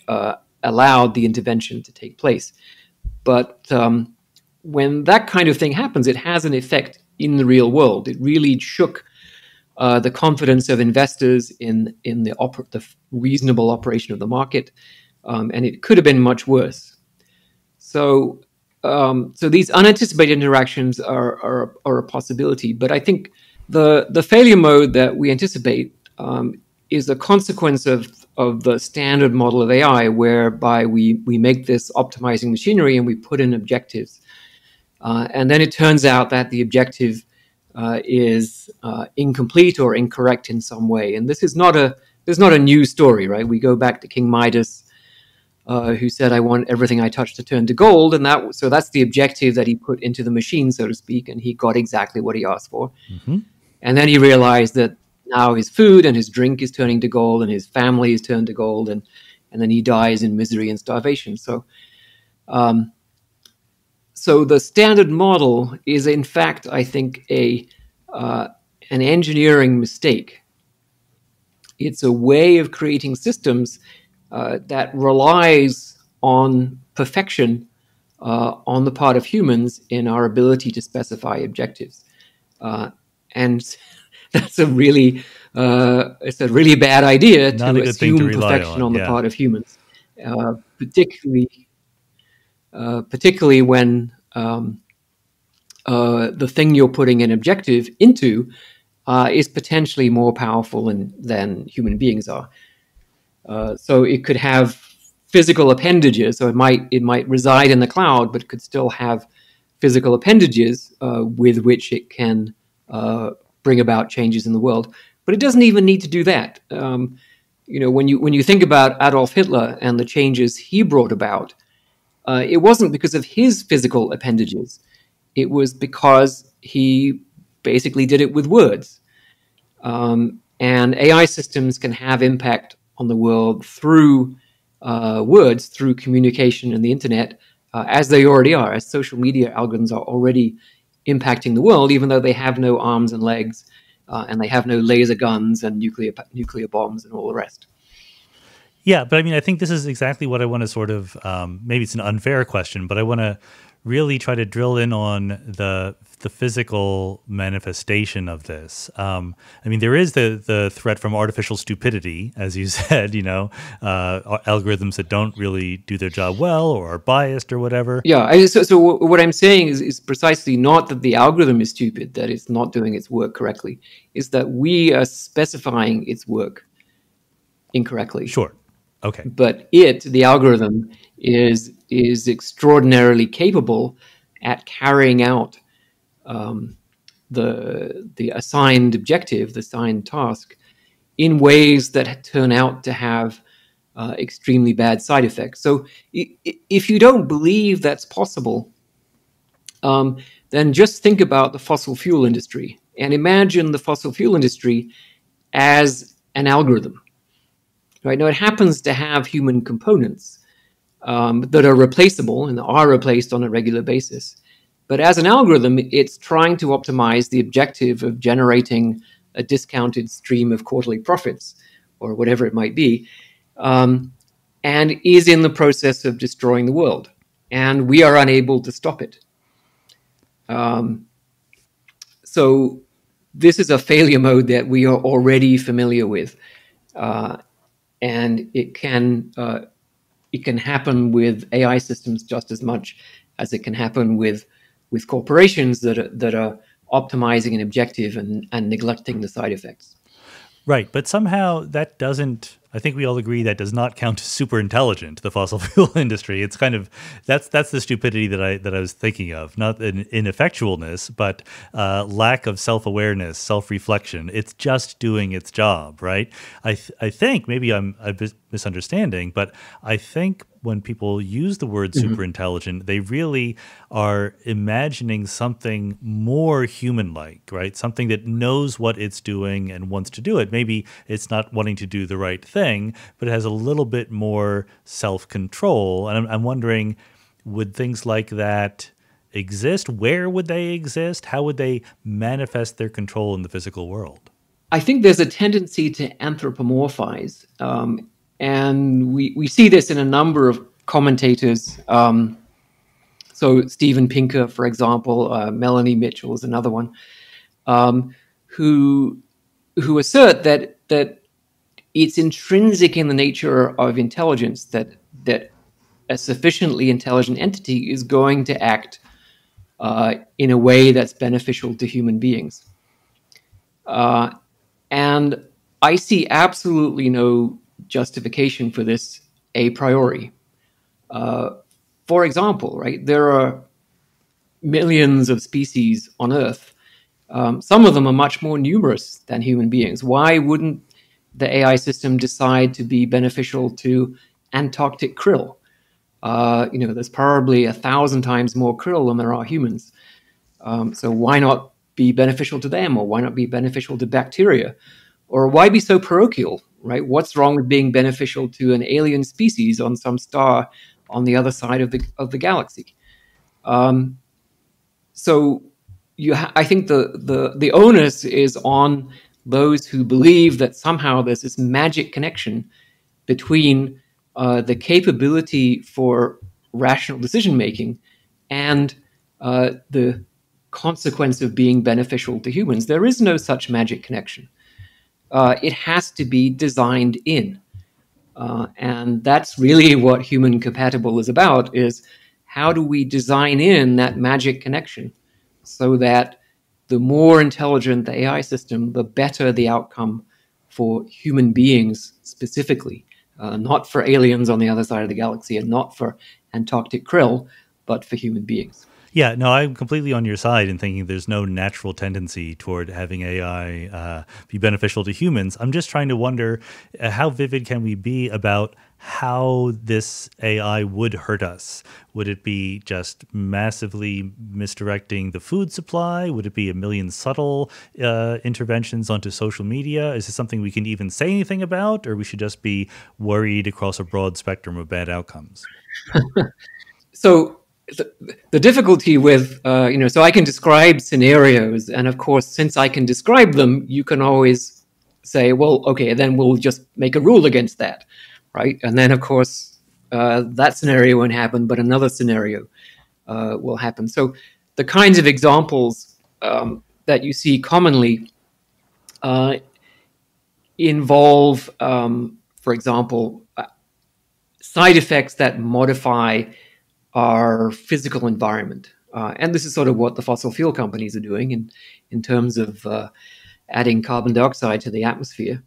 allowed the intervention to take place. But when that kind of thing happens, it has an effect in the real world. It really shook the confidence of investors in the reasonable operation of the market, and it could have been much worse. So these unanticipated interactions are a possibility. But I think the failure mode that we anticipate is a consequence of the standard model of AI, whereby we make this optimizing machinery and we put in objectives. And then it turns out that the objective is incomplete or incorrect in some way. And this is not a new story, right? We go back to King Midas, who said, "I want everything I touch to turn to gold." And so that's the objective that he put into the machine, so to speak, and he got exactly what he asked for. Mm-hmm. And then he realized that now his food and his drink is turning to gold, and his family is turned to gold, and then he dies in misery and starvation. So the standard model is, in fact, I think, an engineering mistake. It's a way of creating systems that relies on perfection on the part of humans in our ability to specify objectives, and that's a really bad idea to assume perfection on the part of humans, particularly when the thing you're putting an objective into is potentially more powerful than human beings are. So it could have physical appendages, so it might reside in the cloud, but it could still have physical appendages with which it can bring about changes in the world. But it doesn't even need to do that. When you think about Adolf Hitler and the changes he brought about, it wasn't because of his physical appendages. It was because he basically did it with words. And AI systems can have impact on the world through words, through communication and the internet, as they already are, as social media algorithms are already impacting the world, even though they have no arms and legs, and they have no laser guns and nuclear bombs and all the rest. Yeah, but I mean, I think this is exactly what I want to sort of, maybe it's an unfair question, but I want to really try to drill in on the physical manifestation of this. I mean, there is the threat from artificial stupidity, as you said, algorithms that don't really do their job well or are biased or whatever. Yeah, so what I'm saying is precisely not that the algorithm is stupid, that it's not doing its work correctly, is that we are specifying its work incorrectly. Sure. Okay. But the algorithm, is extraordinarily capable at carrying out the assigned objective, the assigned task, in ways that turn out to have extremely bad side effects. So if you don't believe that's possible, then just think about the fossil fuel industry and imagine the fossil fuel industry as an algorithm. Right now, it happens to have human components that are replaceable and are replaced on a regular basis. But as an algorithm, it's trying to optimize the objective of generating a discounted stream of quarterly profits, or whatever it might be, and is in the process of destroying the world. And we are unable to stop it. So this is a failure mode that we are already familiar with. And it can happen with AI systems just as much as it can happen with corporations that are optimizing an objective and neglecting the side effects. Right, but somehow that doesn't, I think we all agree that does not count as super intelligent, the fossil fuel industry. It's kind of, that's the stupidity that I was thinking of, not an ineffectualness, but lack of self-awareness, self-reflection. It's just doing its job, right? I think, maybe I'm misunderstanding, but I think when people use the word super intelligent, they really are imagining something more human-like, right? Something that knows what it's doing and wants to do it. Maybe it's not wanting to do the right thing, but it has a little bit more self-control. And I'm wondering, would things like that exist? Where would they exist? How would they manifest their control in the physical world? I think there's a tendency to anthropomorphize. And we see this in a number of commentators. So Steven Pinker, for example, Melanie Mitchell is another one, who assert that it's intrinsic in the nature of intelligence that a sufficiently intelligent entity is going to act in a way that's beneficial to human beings. And I see absolutely no justification for this a priori. For example, right, there are millions of species on Earth. Some of them are much more numerous than human beings. Why wouldn't the AI system decide to be beneficial to Antarctic krill? There's probably 1,000 times more krill than there are humans. So why not be beneficial to them, or why not be beneficial to bacteria? Or why be so parochial, right? What's wrong with being beneficial to an alien species on some star on the other side of the galaxy? So I think the onus is on those who believe that somehow there's this magic connection between the capability for rational decision making and the consequence of being beneficial to humans. There is no such magic connection. It has to be designed in. And that's really what human compatible is about, is how do we design in that magic connection so that the more intelligent the AI system, the better the outcome for human beings specifically, not for aliens on the other side of the galaxy and not for Antarctic krill, but for human beings. Yeah, no, I'm completely on your side in thinking there's no natural tendency toward having AI be beneficial to humans. I'm just trying to wonder how vivid can we be about how this AI would hurt us. Would it be just massively misdirecting the food supply? Would it be a million subtle interventions onto social media? Is this something we can even say anything about, or we should just be worried across a broad spectrum of bad outcomes? So the difficulty with, so I can describe scenarios, and of course, since I can describe them, you can always say, well, okay, then we'll just make a rule against that, right? And then, of course, that scenario won't happen, but another scenario will happen. So the kinds of examples that you see commonly involve, for example, side effects that modify our physical environment. And this is sort of what the fossil fuel companies are doing in terms of adding carbon dioxide to the atmosphere.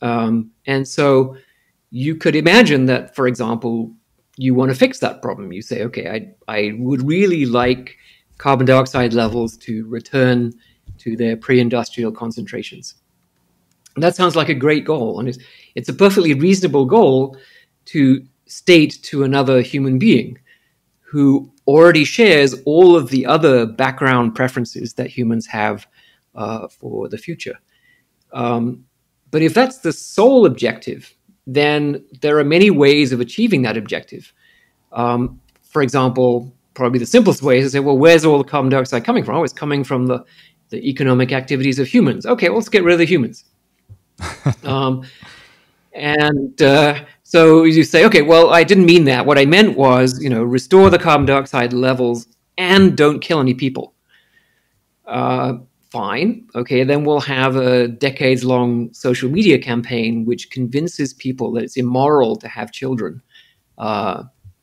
And so you could imagine that, for example, you want to fix that problem. You say, okay, I would really like carbon dioxide levels to return to their pre-industrial concentrations. And that sounds like a great goal. And it's a perfectly reasonable goal to state to another human being who already shares all of the other background preferences that humans have for the future. But if that's the sole objective, then there are many ways of achieving that objective. For example, probably the simplest way is to say, well, where's all the carbon dioxide coming from? Oh, it's coming from the economic activities of humans. Okay, well, let's get rid of the humans. So you say, okay, well, I didn't mean that. What I meant was, restore the carbon dioxide levels and don't kill any people. Fine. Okay, then we'll have a decades-long social media campaign which convinces people that it's immoral to have children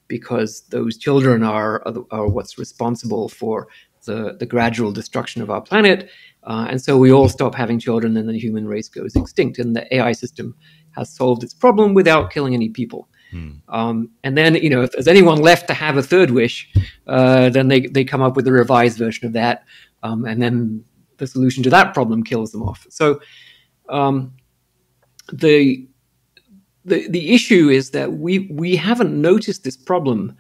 because those children are what's responsible for the gradual destruction of our planet. And so we all stop having children and the human race goes extinct. And the AI system has solved its problem without killing any people. And then, if there's anyone left to have a third wish, then they come up with a revised version of that. And then the solution to that problem kills them off. So the issue is that we haven't noticed this problem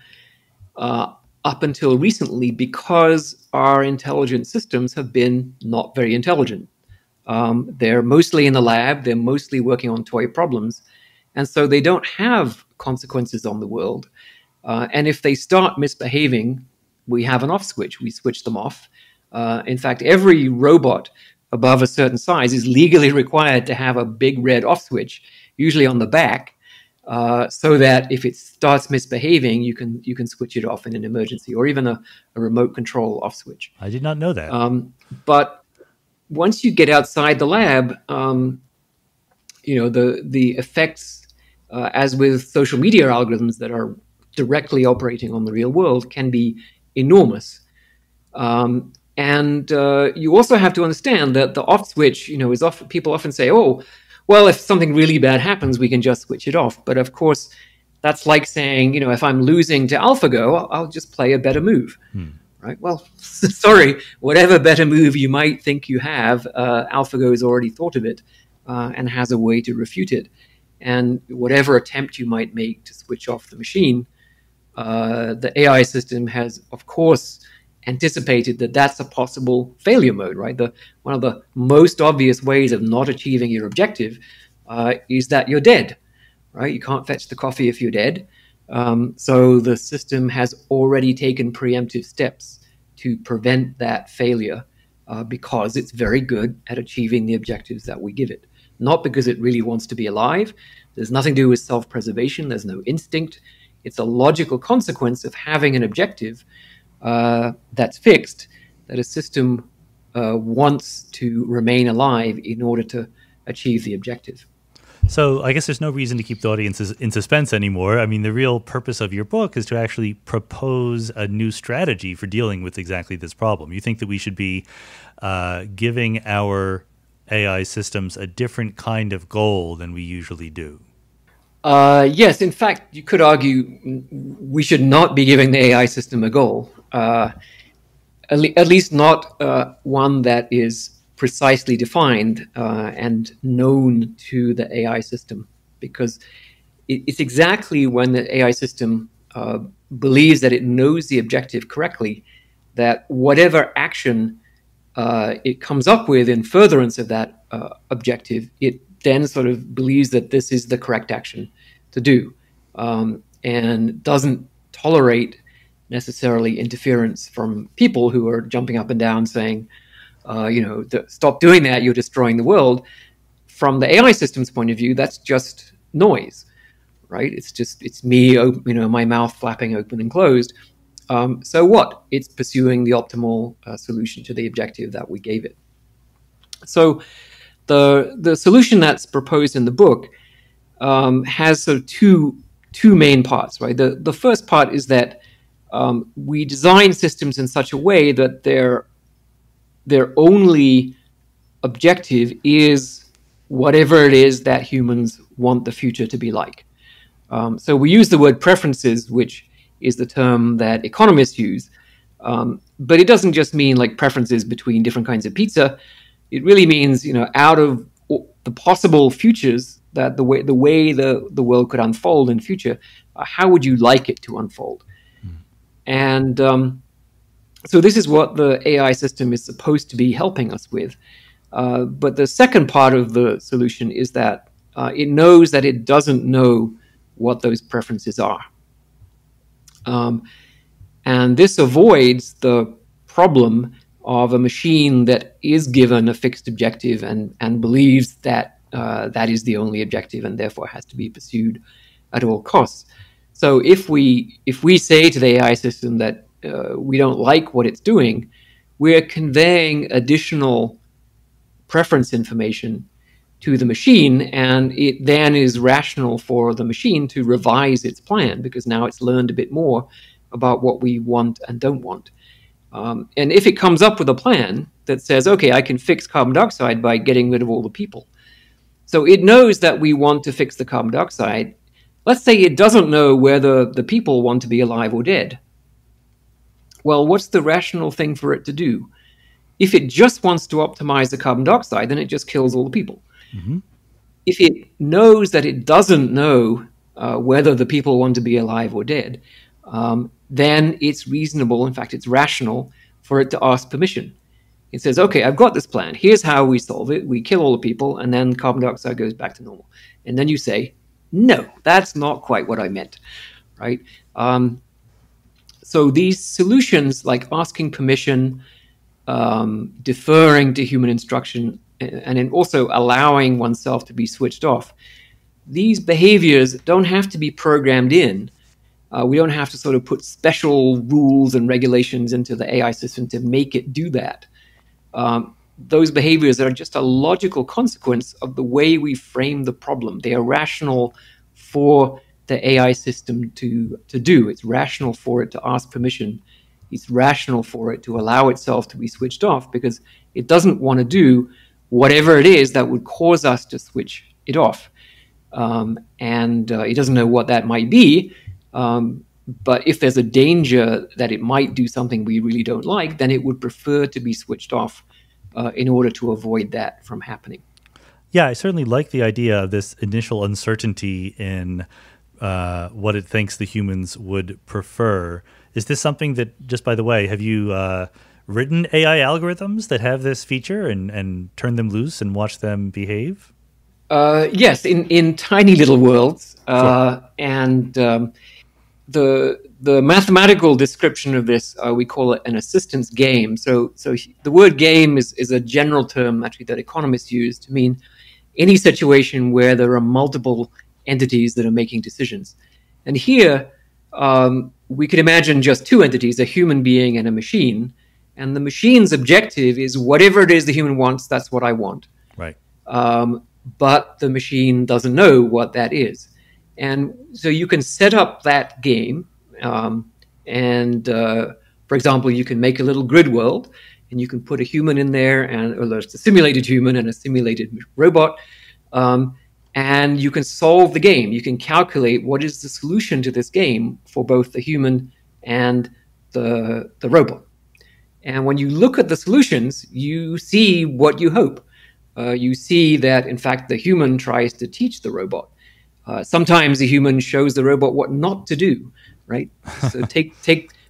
up until recently because our intelligent systems have been not very intelligent. They're mostly in the lab. They're mostly working on toy problems. And so they don't have consequences on the world. And if they start misbehaving, we have an off switch. We switch them off. In fact, every robot above a certain size is legally required to have a big red off switch, usually on the back, so that if it starts misbehaving, you can switch it off in an emergency, or even a remote control off switch. I did not know that. But once you get outside the lab, the effects, as with social media algorithms that are directly operating on the real world, can be enormous. And you also have to understand that the off switch, is often, people often say, oh, well, if something really bad happens, we can just switch it off. But of course, that's like saying, if I'm losing to AlphaGo, I'll just play a better move. Right? Well, sorry, whatever better move you might think you have, AlphaGo has already thought of it and has a way to refute it. And whatever attempt you might make to switch off the machine, the AI system has, of course, anticipated that that's a possible failure mode, right? One of the most obvious ways of not achieving your objective is that you're dead, right? You can't fetch the coffee if you're dead. So the system has already taken preemptive steps to prevent that failure because it's very good at achieving the objectives that we give it. Not because it really wants to be alive. There's nothing to do with self-preservation. There's no instinct. It's a logical consequence of having an objective that's fixed, that a system wants to remain alive in order to achieve the objective. So I guess there's no reason to keep the audiences in suspense anymore. I mean, the real purpose of your book is to actually propose a new strategy for dealing with exactly this problem. You think that we should be giving our AI systems a different kind of goal than we usually do. Yes, in fact, you could argue we should not be giving the AI system a goal, at least not one that is precisely defined and known to the AI system, because it's exactly when the AI system believes that it knows the objective correctly, that whatever action it comes up with in furtherance of that objective, it then sort of believes that this is the correct action to do, and doesn't tolerate necessarily interference from people who are jumping up and down saying, stop doing that, you're destroying the world. From the AI system's point of view, that's just noise, right? It's me, my mouth flapping open and closed. So what? It's pursuing the optimal solution to the objective that we gave it. So the solution that's proposed in the book has sort of two main parts, right? The first part is that we design systems in such a way that their only objective is whatever it is that humans want the future to be like. So we use the word preferences, which is the term that economists use, but it doesn't just mean like preferences between different kinds of pizza. It really means, out of the possible futures that the way the world could unfold in future, how would you like it to unfold? And so this is what the AI system is supposed to be helping us with. But the second part of the solution is that it knows that it doesn't know what those preferences are. And this avoids the problem of a machine that is given a fixed objective and believes that that is the only objective and therefore has to be pursued at all costs. So if we say to the AI system that we don't like what it's doing, we're conveying additional preference information to the machine, and it then is rational for the machine to revise its plan because now it's learned a bit more about what we want and don't want. And if it comes up with a plan that says, okay, I can fix carbon dioxide by getting rid of all the people. So it knows that we want to fix the carbon dioxide. Let's say it doesn't know whether the people want to be alive or dead. Well, what's the rational thing for it to do? If it just wants to optimize the carbon dioxide, then it just kills all the people. Mm-hmm. If it knows that it doesn't know whether the people want to be alive or dead, then it's reasonable, in fact, it's rational for it to ask permission. It says, okay, I've got this plan. Here's how we solve it. We kill all the people, and then carbon dioxide goes back to normal. And then you say, no, that's not quite what I meant, right? So these solutions, like asking permission, deferring to human instruction, and then also allowing oneself to be switched off, these behaviors don't have to be programmed in. We don't have to sort of put special rules and regulations into the AI system to make it do that. Those behaviors are just a logical consequence of the way we frame the problem. They are rational for the AI system to do. It's rational for it to ask permission. It's rational for it to allow itself to be switched off because it doesn't want to do whatever it is that would cause us to switch it off. And it doesn't know what that might be. But if there's a danger that it might do something we really don't like, then it would prefer to be switched off in order to avoid that from happening. Yeah, I certainly like the idea of this initial uncertainty in what it thinks the humans would prefer. Is this something that, just by the way, have you written AI algorithms that have this feature and turned them loose and watched them behave? Yes, in tiny little worlds. Sure. And the mathematical description of this, we call it an assistance game. So the word game is a general term actually that economists use to mean any situation where there are multiple entities that are making decisions. And here, we could imagine just two entities, a human being and a machine. And the machine's objective is whatever it is the human wants, that's what I want. Right. But the machine doesn't know what that is. And so you can set up that game. For example, you can make a little grid world and you can put a human in there or there's a simulated human and a simulated robot. And you can solve the game. You can calculate what is the solution to this game for both the human and the robot. And when you look at the solutions, you see what you hope. You see that, in fact, the human tries to teach the robot. Sometimes the human shows the robot what not to do, right? So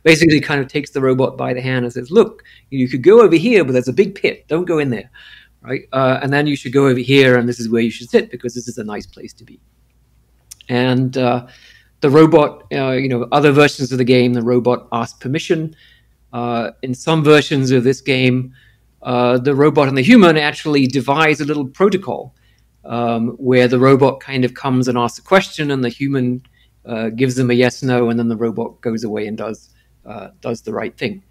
basically kind of takes the robot by the hand and says, look, you could go over here, but there's a big pit. Don't go in there, right? And then you should go over here, and this is where you should sit because this is a nice place to be. And the robot, other versions of the game, the robot asks permission. In some versions of this game, the robot and the human actually devise a little protocol where the robot kind of comes and asks a question, and the human gives them a yes/no, and then the robot goes away and does the right thing.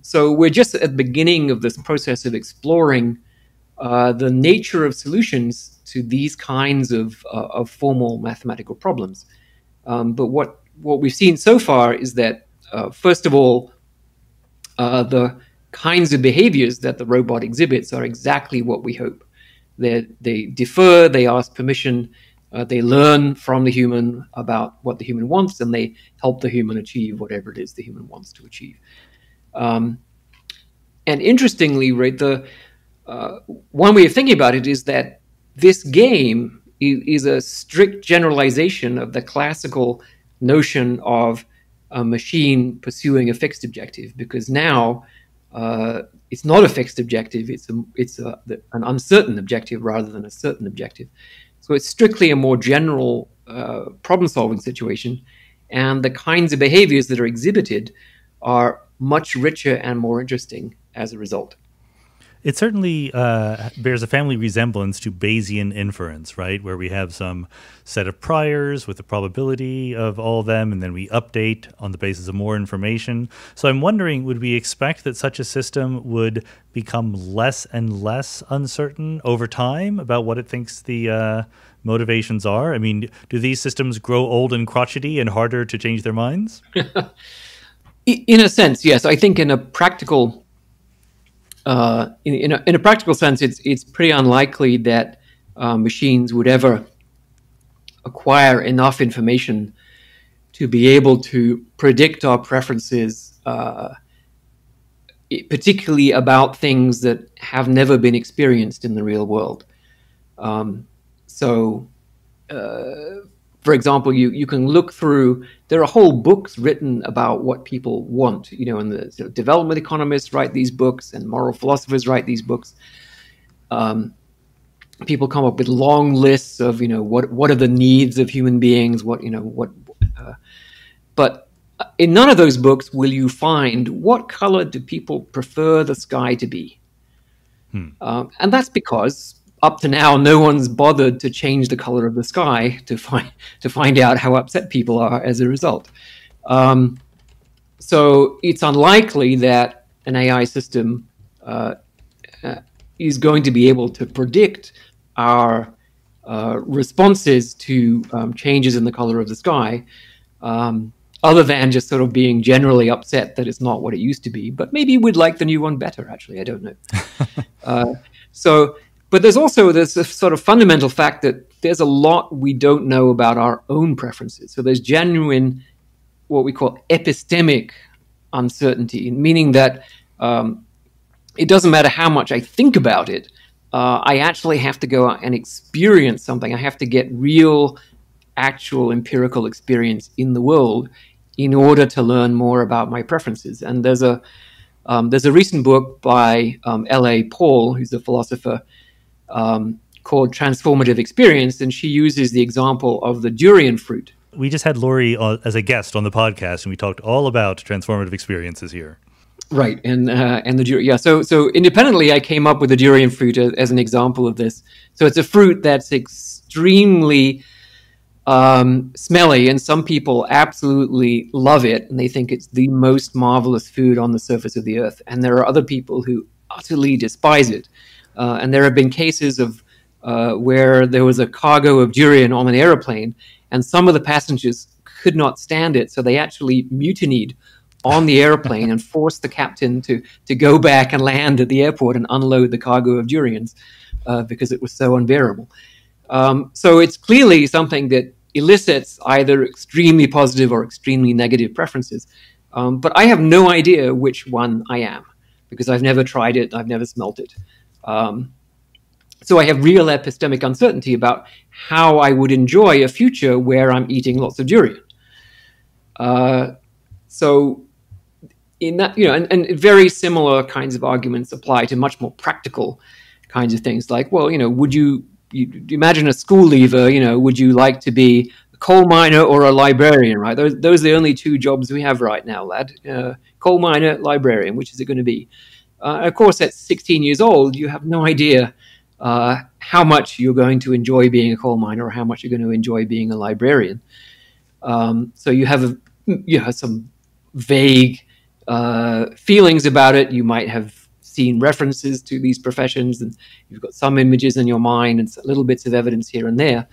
So we're just at the beginning of this process of exploring the nature of solutions to these kinds of formal mathematical problems. But what we've seen so far is that, first of all, the kinds of behaviors that the robot exhibits are exactly what we hope. They defer, they ask permission, they learn from the human about what the human wants, and they help the human achieve whatever it is the human wants to achieve. And interestingly, right, the one way of thinking about it is that this game is a strict generalization of the classical notion of a machine pursuing a fixed objective, because now it's not a fixed objective, it's an uncertain objective rather than a certain objective. So it's strictly a more general problem-solving situation, and the kinds of behaviors that are exhibited are much richer and more interesting as a result. It certainly bears a family resemblance to Bayesian inference, right? Where we have some set of priors with the probability of all of them, and then we update on the basis of more information. So I'm wondering, would we expect that such a system would become less and less uncertain over time about what it thinks the motivations are? I mean, do these systems grow old and crotchety and harder to change their minds? In a sense, yes. I think in a practical in a practical sense, it's pretty unlikely that machines would ever acquire enough information to be able to predict our preferences, particularly about things that have never been experienced in the real world. For example, you can look through, there are whole books written about what people want, and the development economists write these books and moral philosophers write these books. People come up with long lists of, what are the needs of human beings, but in none of those books will you find what color do people prefer the sky to be. And that's because up to now, no one's bothered to change the color of the sky to find out how upset people are as a result. So it's unlikely that an AI system is going to be able to predict our responses to changes in the color of the sky, other than just sort of being generally upset that it's not what it used to be. But maybe we'd like the new one better, actually. I don't know. But there's also this sort of fundamental fact that there's a lot we don't know about our own preferences. So there's genuine, what we call epistemic uncertainty, meaning that it doesn't matter how much I think about it. I actually have to go out and experience something. I have to get real, actual empirical experience in the world in order to learn more about my preferences. And there's a recent book by L.A. Paul, who's a philosopher, called Transformative Experience, and she uses the example of the durian fruit. We just had Lori as a guest on the podcast, and we talked all about transformative experiences here. Right, and the durian. Yeah, so independently, I came up with the durian fruit as an example of this. So it's a fruit that's extremely smelly, and some people absolutely love it, and they think it's the most marvelous food on the surface of the earth. And there are other people who utterly despise it. And there have been cases of where there was a cargo of durian on an airplane, and some of the passengers could not stand it, so they actually mutinied on the airplane and forced the captain to go back and land at the airport and unload the cargo of durians because it was so unbearable. So it's clearly something that elicits either extremely positive or extremely negative preferences. But I have no idea which one I am, because I've never tried it, I've never smelt it. So I have real epistemic uncertainty about how I would enjoy a future where I'm eating lots of durian. So in that, and very similar kinds of arguments apply to much more practical kinds of things, like, well, would you imagine a school leaver, would you like to be a coal miner or a librarian, right? Those are the only two jobs we have right now, lad. Coal miner, librarian, which is it going to be? Of course, at 16 years old, you have no idea how much you're going to enjoy being a coal miner or how much you're going to enjoy being a librarian. So you have some vague feelings about it. You might have seen references to these professions, and you've got some images in your mind and little bits of evidence here and there.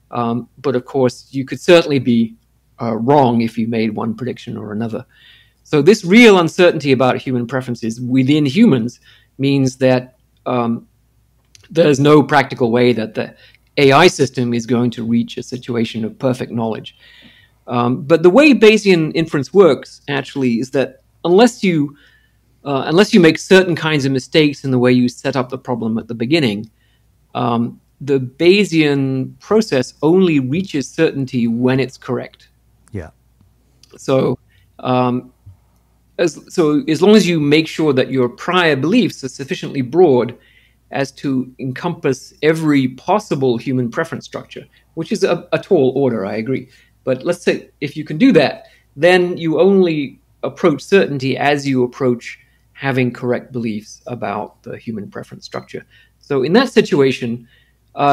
But of course, you could certainly be wrong if you made one prediction or another. So this real uncertainty about human preferences within humans means that there's no practical way that the AI system is going to reach a situation of perfect knowledge. But the way Bayesian inference works actually is that unless you make certain kinds of mistakes in the way you set up the problem at the beginning, the Bayesian process only reaches certainty when it's correct. Yeah. So as long as you make sure that your prior beliefs are sufficiently broad as to encompass every possible human preference structure, which is a tall order, I agree. But let's say if you can do that, then you only approach certainty as you approach having correct beliefs about the human preference structure. So in that situation,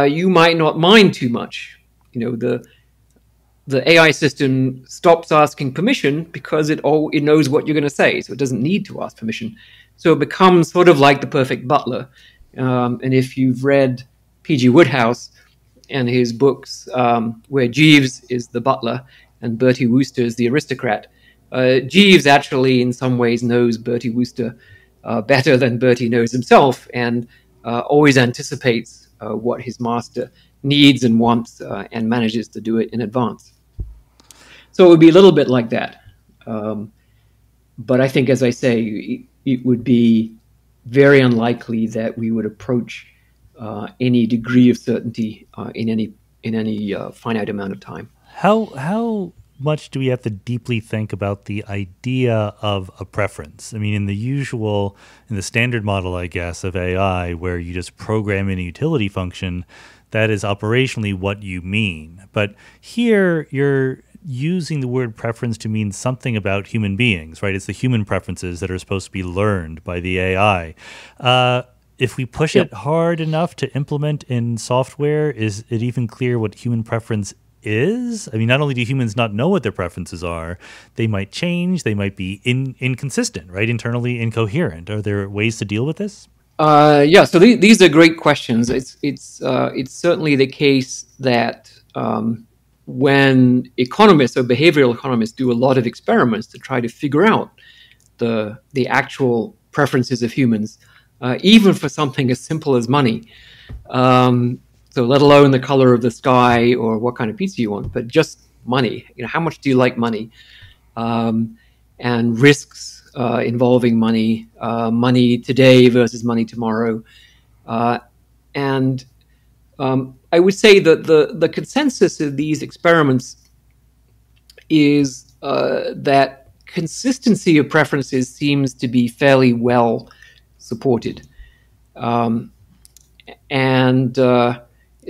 you might not mind too much. The AI system stops asking permission because it knows what you're going to say, so it doesn't need to ask permission. So it becomes sort of like the perfect butler. And if you've read P.G. Wodehouse and his books, where Jeeves is the butler and Bertie Wooster is the aristocrat, Jeeves actually in some ways knows Bertie Wooster better than Bertie knows himself, and always anticipates what his master needs and wants, and manages to do it in advance. So it would be a little bit like that. But I think, as I say, it would be very unlikely that we would approach any degree of certainty in any finite amount of time. How much do we have to deeply think about the idea of a preference? I mean, in the standard model, I guess, of AI, where you just program in a utility function, that is operationally what you mean. But here, you're using the word preference to mean something about human beings, right? It's the human preferences that are supposed to be learned by the AI. If we push it hard enough to implement in software, is it even clear what human preference is? I mean, not only do humans not know what their preferences are, they might change, they might be inconsistent, right? Internally incoherent. Are there ways to deal with this? So these are great questions. It's certainly the case that when economists or behavioral economists do a lot of experiments to try to figure out the actual preferences of humans, even for something as simple as money, so let alone the color of the sky or what kind of pizza you want, but just money. How much do you like money? And risks involving money, money today versus money tomorrow. And I would say that the consensus of these experiments is that consistency of preferences seems to be fairly well supported.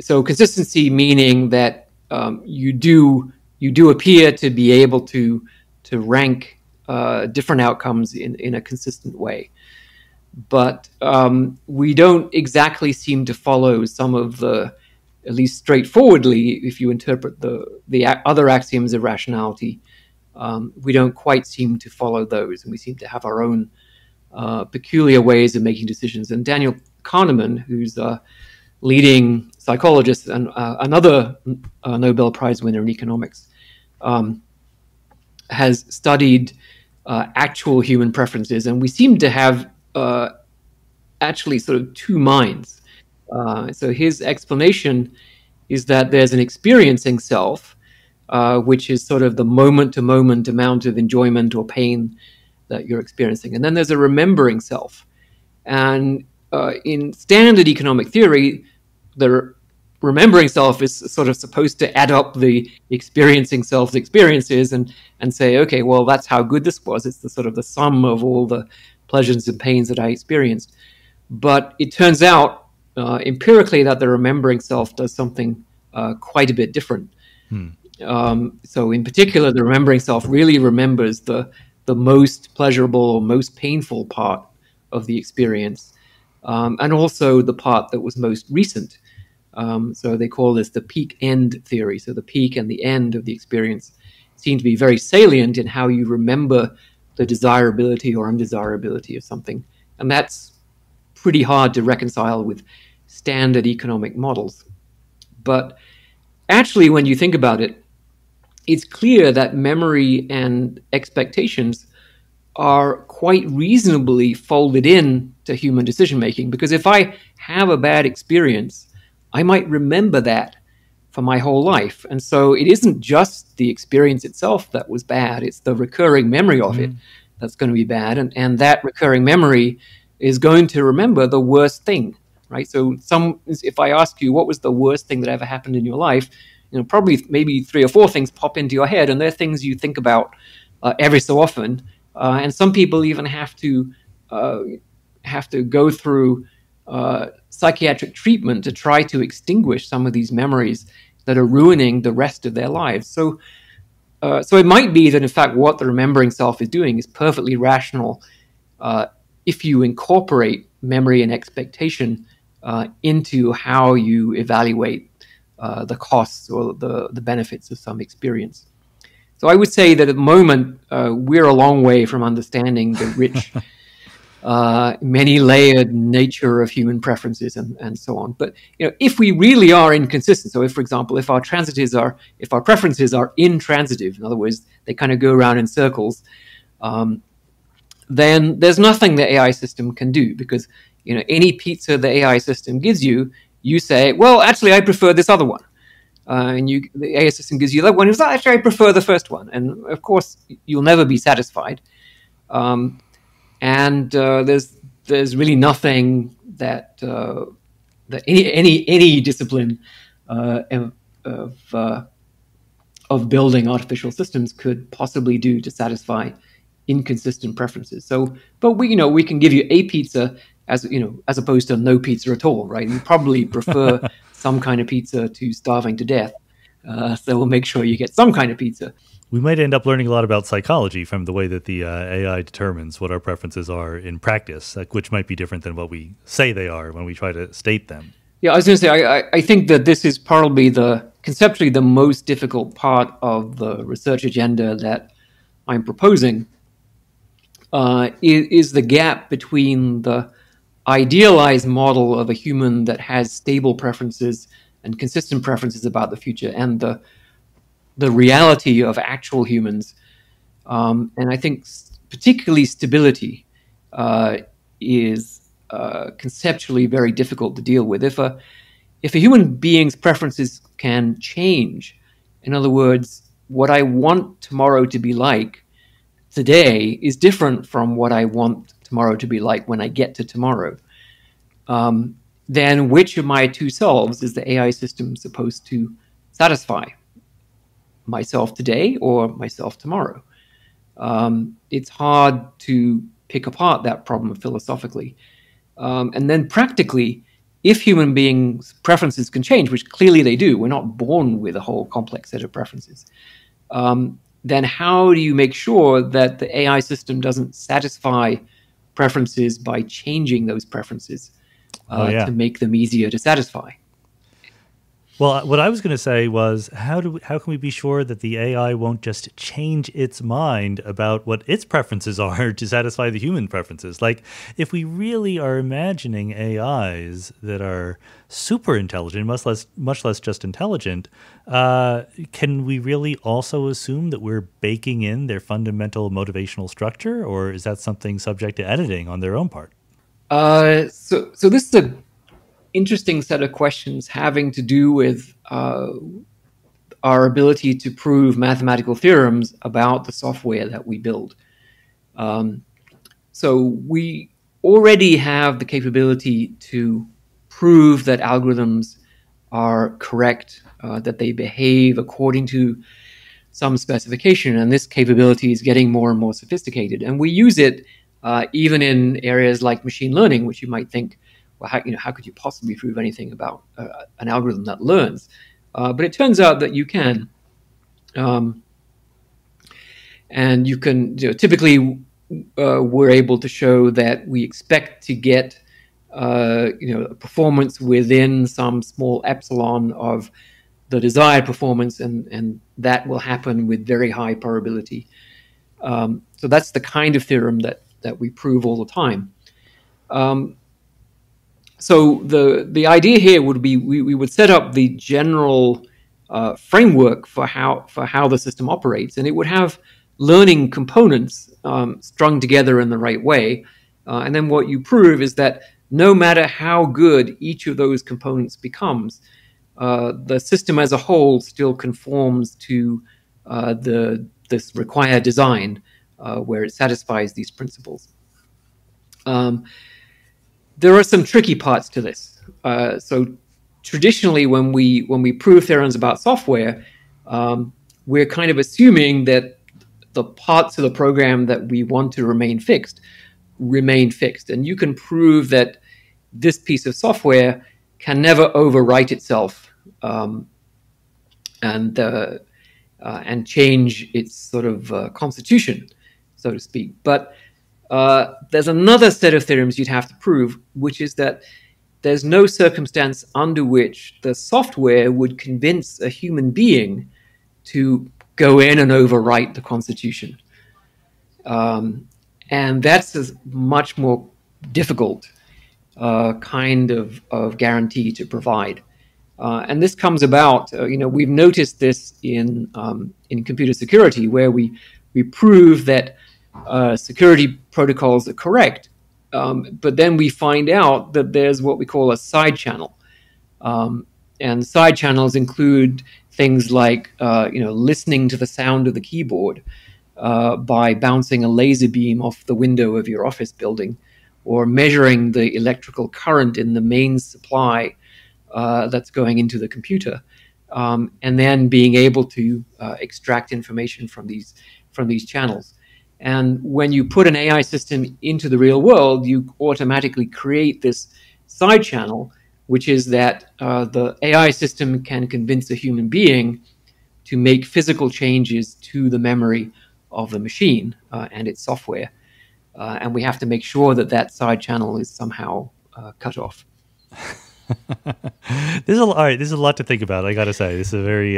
So consistency meaning that you do appear to be able to rank different outcomes in a consistent way. But we don't exactly seem to follow some of the, at least straightforwardly, if you interpret the other axioms of rationality, we don't quite seem to follow those, and we seem to have our own peculiar ways of making decisions. And Daniel Kahneman, who's a leading psychologist and another Nobel Prize winner in economics, has studied actual human preferences, and we seem to have actually sort of two minds. So his explanation is that there's an experiencing self, which is sort of the moment-to-moment amount of enjoyment or pain that you're experiencing. And then there's a remembering self. And in standard economic theory, the remembering self is sort of supposed to add up the experiencing self's experiences and say, okay, well, that's how good this was. It's the sort of the sum of all the pleasures and pains that I experienced. But it turns out empirically that the remembering self does something quite a bit different. So in particular, the remembering self really remembers the most pleasurable or most painful part of the experience, and also the part that was most recent. So they call this the peak-end theory. So the peak and the end of the experience seem to be very salient in how you remember the desirability or undesirability of something. And that's pretty hard to reconcile with standard economic models. But actually, when you think about it, it's clear that memory and expectations are quite reasonably folded in to human decision-making. Because if I have a bad experience, I might remember that for my whole life. And so it isn't just the experience itself that was bad, it's the recurring memory of it that's going to be bad. And that recurring memory is going to remember the worst thing, right? So if I ask you, what was the worst thing that ever happened in your life? Probably maybe 3 or 4 things pop into your head, and they're things you think about every so often. And some people even have to go through psychiatric treatment to try to extinguish some of these memories that are ruining the rest of their lives. So it might be that, in fact, what the remembering self is doing is perfectly rational if you incorporate memory and expectation into how you evaluate the costs or the benefits of some experience. So I would say that at the moment, we're a long way from understanding the rich many-layered nature of human preferences and so on. But if we really are inconsistent, so if, for example, if our preferences are intransitive, in other words, they kind of go around in circles, then there's nothing the AI system can do, because any pizza the AI system gives you, you say, well, actually, I prefer this other one. And the AI system gives you that one. Actually, I prefer the first one. And of course, you'll never be satisfied. And there's really nothing that any discipline of building artificial systems could possibly do to satisfy inconsistent preferences. So, but we can give you a pizza as opposed to no pizza at all, right? You probably prefer some kind of pizza to starving to death. So we'll make sure you get some kind of pizza. We might end up learning a lot about psychology from the way that the AI determines what our preferences are in practice, which might be different than what we say they are when we try to state them. Yeah, I was going to say, I think that this is probably conceptually the most difficult part of the research agenda that I'm proposing, is the gap between the idealized model of a human that has stable preferences and consistent preferences about the future and the reality of actual humans. And I think particularly stability is conceptually very difficult to deal with. If a human being's preferences can change, in other words, what I want tomorrow to be like today is different from what I want tomorrow to be like when I get to tomorrow, then which of my two selves is the AI system supposed to satisfy? Myself today or myself tomorrow? It's hard to pick apart that problem philosophically. And then practically, if human beings' preferences can change, which clearly they do, we're not born with a whole complex set of preferences, then how do you make sure that the AI system doesn't satisfy preferences by changing those preferences to make them easier to satisfy? Well, what I was going to say was, how can we be sure that the AI won't just change its mind about what its preferences are to satisfy the human preferences? Like, if we really are imagining AIs that are super intelligent, much less just intelligent, can we really also assume that we're baking in their fundamental motivational structure, or is that something subject to editing on their own part? So this is a interesting set of questions having to do with our ability to prove mathematical theorems about the software that we build. So we already have the capability to prove that algorithms are correct, that they behave according to some specification, and this capability is getting more and more sophisticated. And we use it even in areas like machine learning, which you might think, well, how could you possibly prove anything about an algorithm that learns? But it turns out that you can. And you can, typically we're able to show that we expect to get performance within some small epsilon of the desired performance, and that will happen with very high probability. So that's the kind of theorem that we prove all the time. So the idea here would be we would set up the general framework for how the system operates, and it would have learning components strung together in the right way. And then what you prove is that no matter how good each of those components becomes, the system as a whole still conforms to this required design where it satisfies these principles. There are some tricky parts to this. So traditionally, when we prove theorems about software, we're kind of assuming that the parts of the program that we want to remain fixed. And you can prove that this piece of software can never overwrite itself and change its sort of constitution, so to speak. But there's another set of theorems you'd have to prove, which is that there's no circumstance under which the software would convince a human being to go in and overwrite the Constitution. And that's a much more difficult kind of guarantee to provide. And this comes about, we've noticed this in computer security, where we prove that security protocols are correct, but then we find out that there's what we call a side channel. And side channels include things like listening to the sound of the keyboard by bouncing a laser beam off the window of your office building, or measuring the electrical current in the main supply that's going into the computer, and then being able to extract information from these channels. And when you put an AI system into the real world, you automatically create this side channel, which is that the AI system can convince a human being to make physical changes to the memory of the machine and its software. And we have to make sure that that side channel is somehow cut off. This is a lot to think about. I got to say, this is a very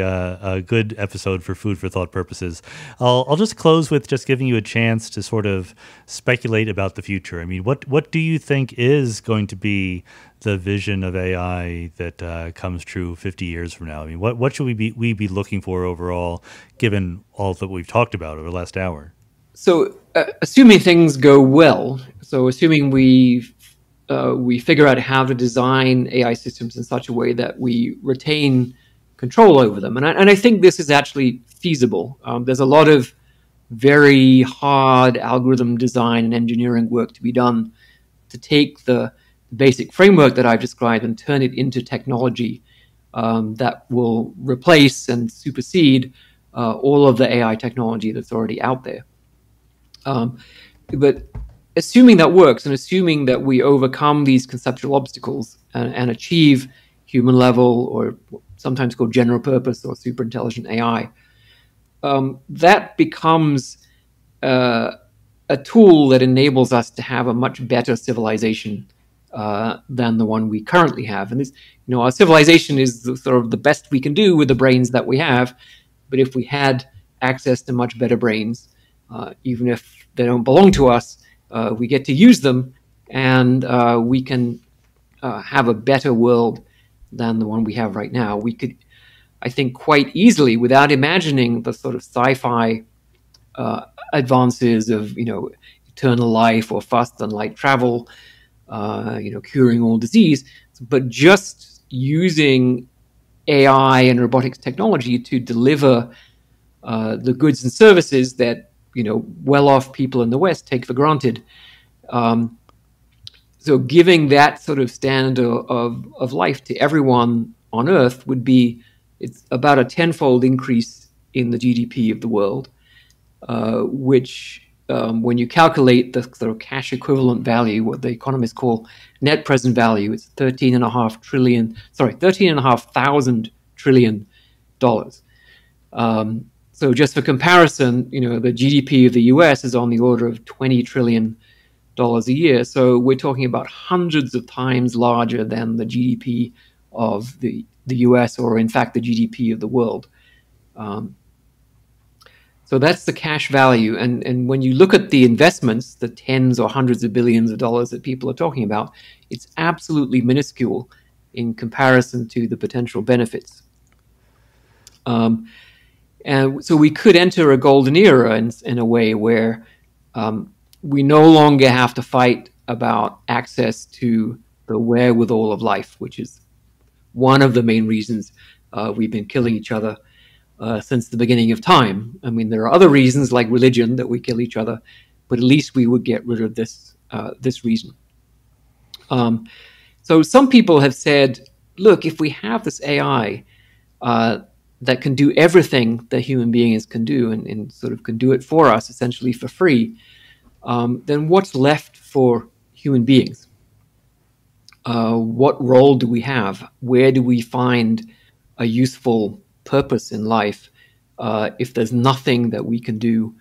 good episode for food for thought purposes. I'll just close with just giving you a chance to sort of speculate about the future. I mean, what do you think is going to be the vision of AI that comes true 50 years from now? I mean, what should we be looking for overall, given all that we've talked about over the last hour? So, assuming things go well, so assuming we figure out how to design AI systems in such a way that we retain control over them. And I think this is actually feasible. There's a lot of very hard algorithm design and engineering work to be done to take the basic framework that I've described and turn it into technology that will replace and supersede all of the AI technology that's already out there. But assuming that works, and assuming that we overcome these conceptual obstacles and achieve human level, or sometimes called general purpose or super intelligent AI, that becomes a tool that enables us to have a much better civilization than the one we currently have. And this, our civilization is sort of the best we can do with the brains that we have. But if we had access to much better brains, even if they don't belong to us, we get to use them, and we can have a better world than the one we have right now. We could, I think, quite easily, without imagining the sort of sci-fi advances of, eternal life or faster than light travel, curing all disease, but just using AI and robotics technology to deliver the goods and services that well-off people in the West take for granted. So giving that sort of standard of life to everyone on Earth would be it's about a tenfold increase in the GDP of the world, which when you calculate the sort of cash equivalent value, what the economists call net present value, it's $13,500 trillion. So just for comparison, the GDP of the US is on the order of $20 trillion a year. So we're talking about hundreds of times larger than the GDP of the US, or in fact the GDP of the world. So that's the cash value. And when you look at the investments, the tens or hundreds of billions of dollars that people are talking about, it's absolutely minuscule in comparison to the potential benefits. And so we could enter a golden era in a way where we no longer have to fight about access to the wherewithal of life, which is one of the main reasons we've been killing each other since the beginning of time. I mean, there are other reasons like religion that we kill each other, but at least we would get rid of this reason. So some people have said, look, if we have this AI that can do everything that human beings can do and sort of can do it for us essentially for free, then what's left for human beings? What role do we have? Where do we find a useful purpose in life if there's nothing that we can do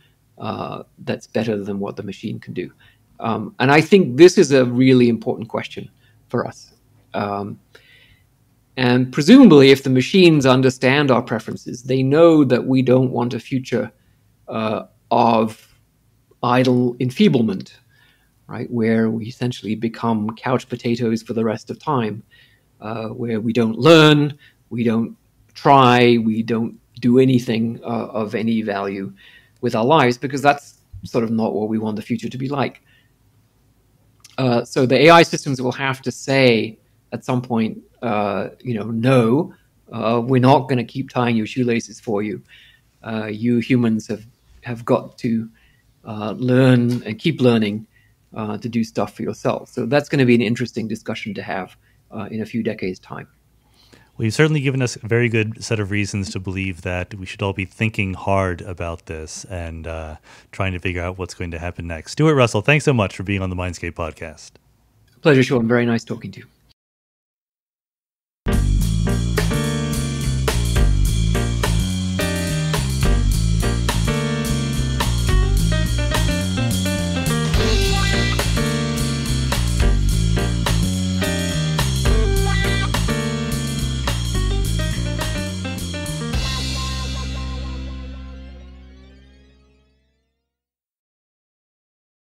that's better than what the machine can do? And I think this is a really important question for us. And presumably, if the machines understand our preferences, they know that we don't want a future of idle enfeeblement, right? Where we essentially become couch potatoes for the rest of time, where we don't learn, we don't try, we don't do anything of any value with our lives, because that's sort of not what we want the future to be like. So the AI systems will have to say at some point, no, we're not going to keep tying your shoelaces for you. You humans have got to learn and keep learning to do stuff for yourself. So that's going to be an interesting discussion to have in a few decades' time. Well, you've certainly given us a very good set of reasons to believe that we should all be thinking hard about this and trying to figure out what's going to happen next. Stuart Russell, thanks so much for being on the Mindscape podcast. Pleasure, Sean. Very nice talking to you.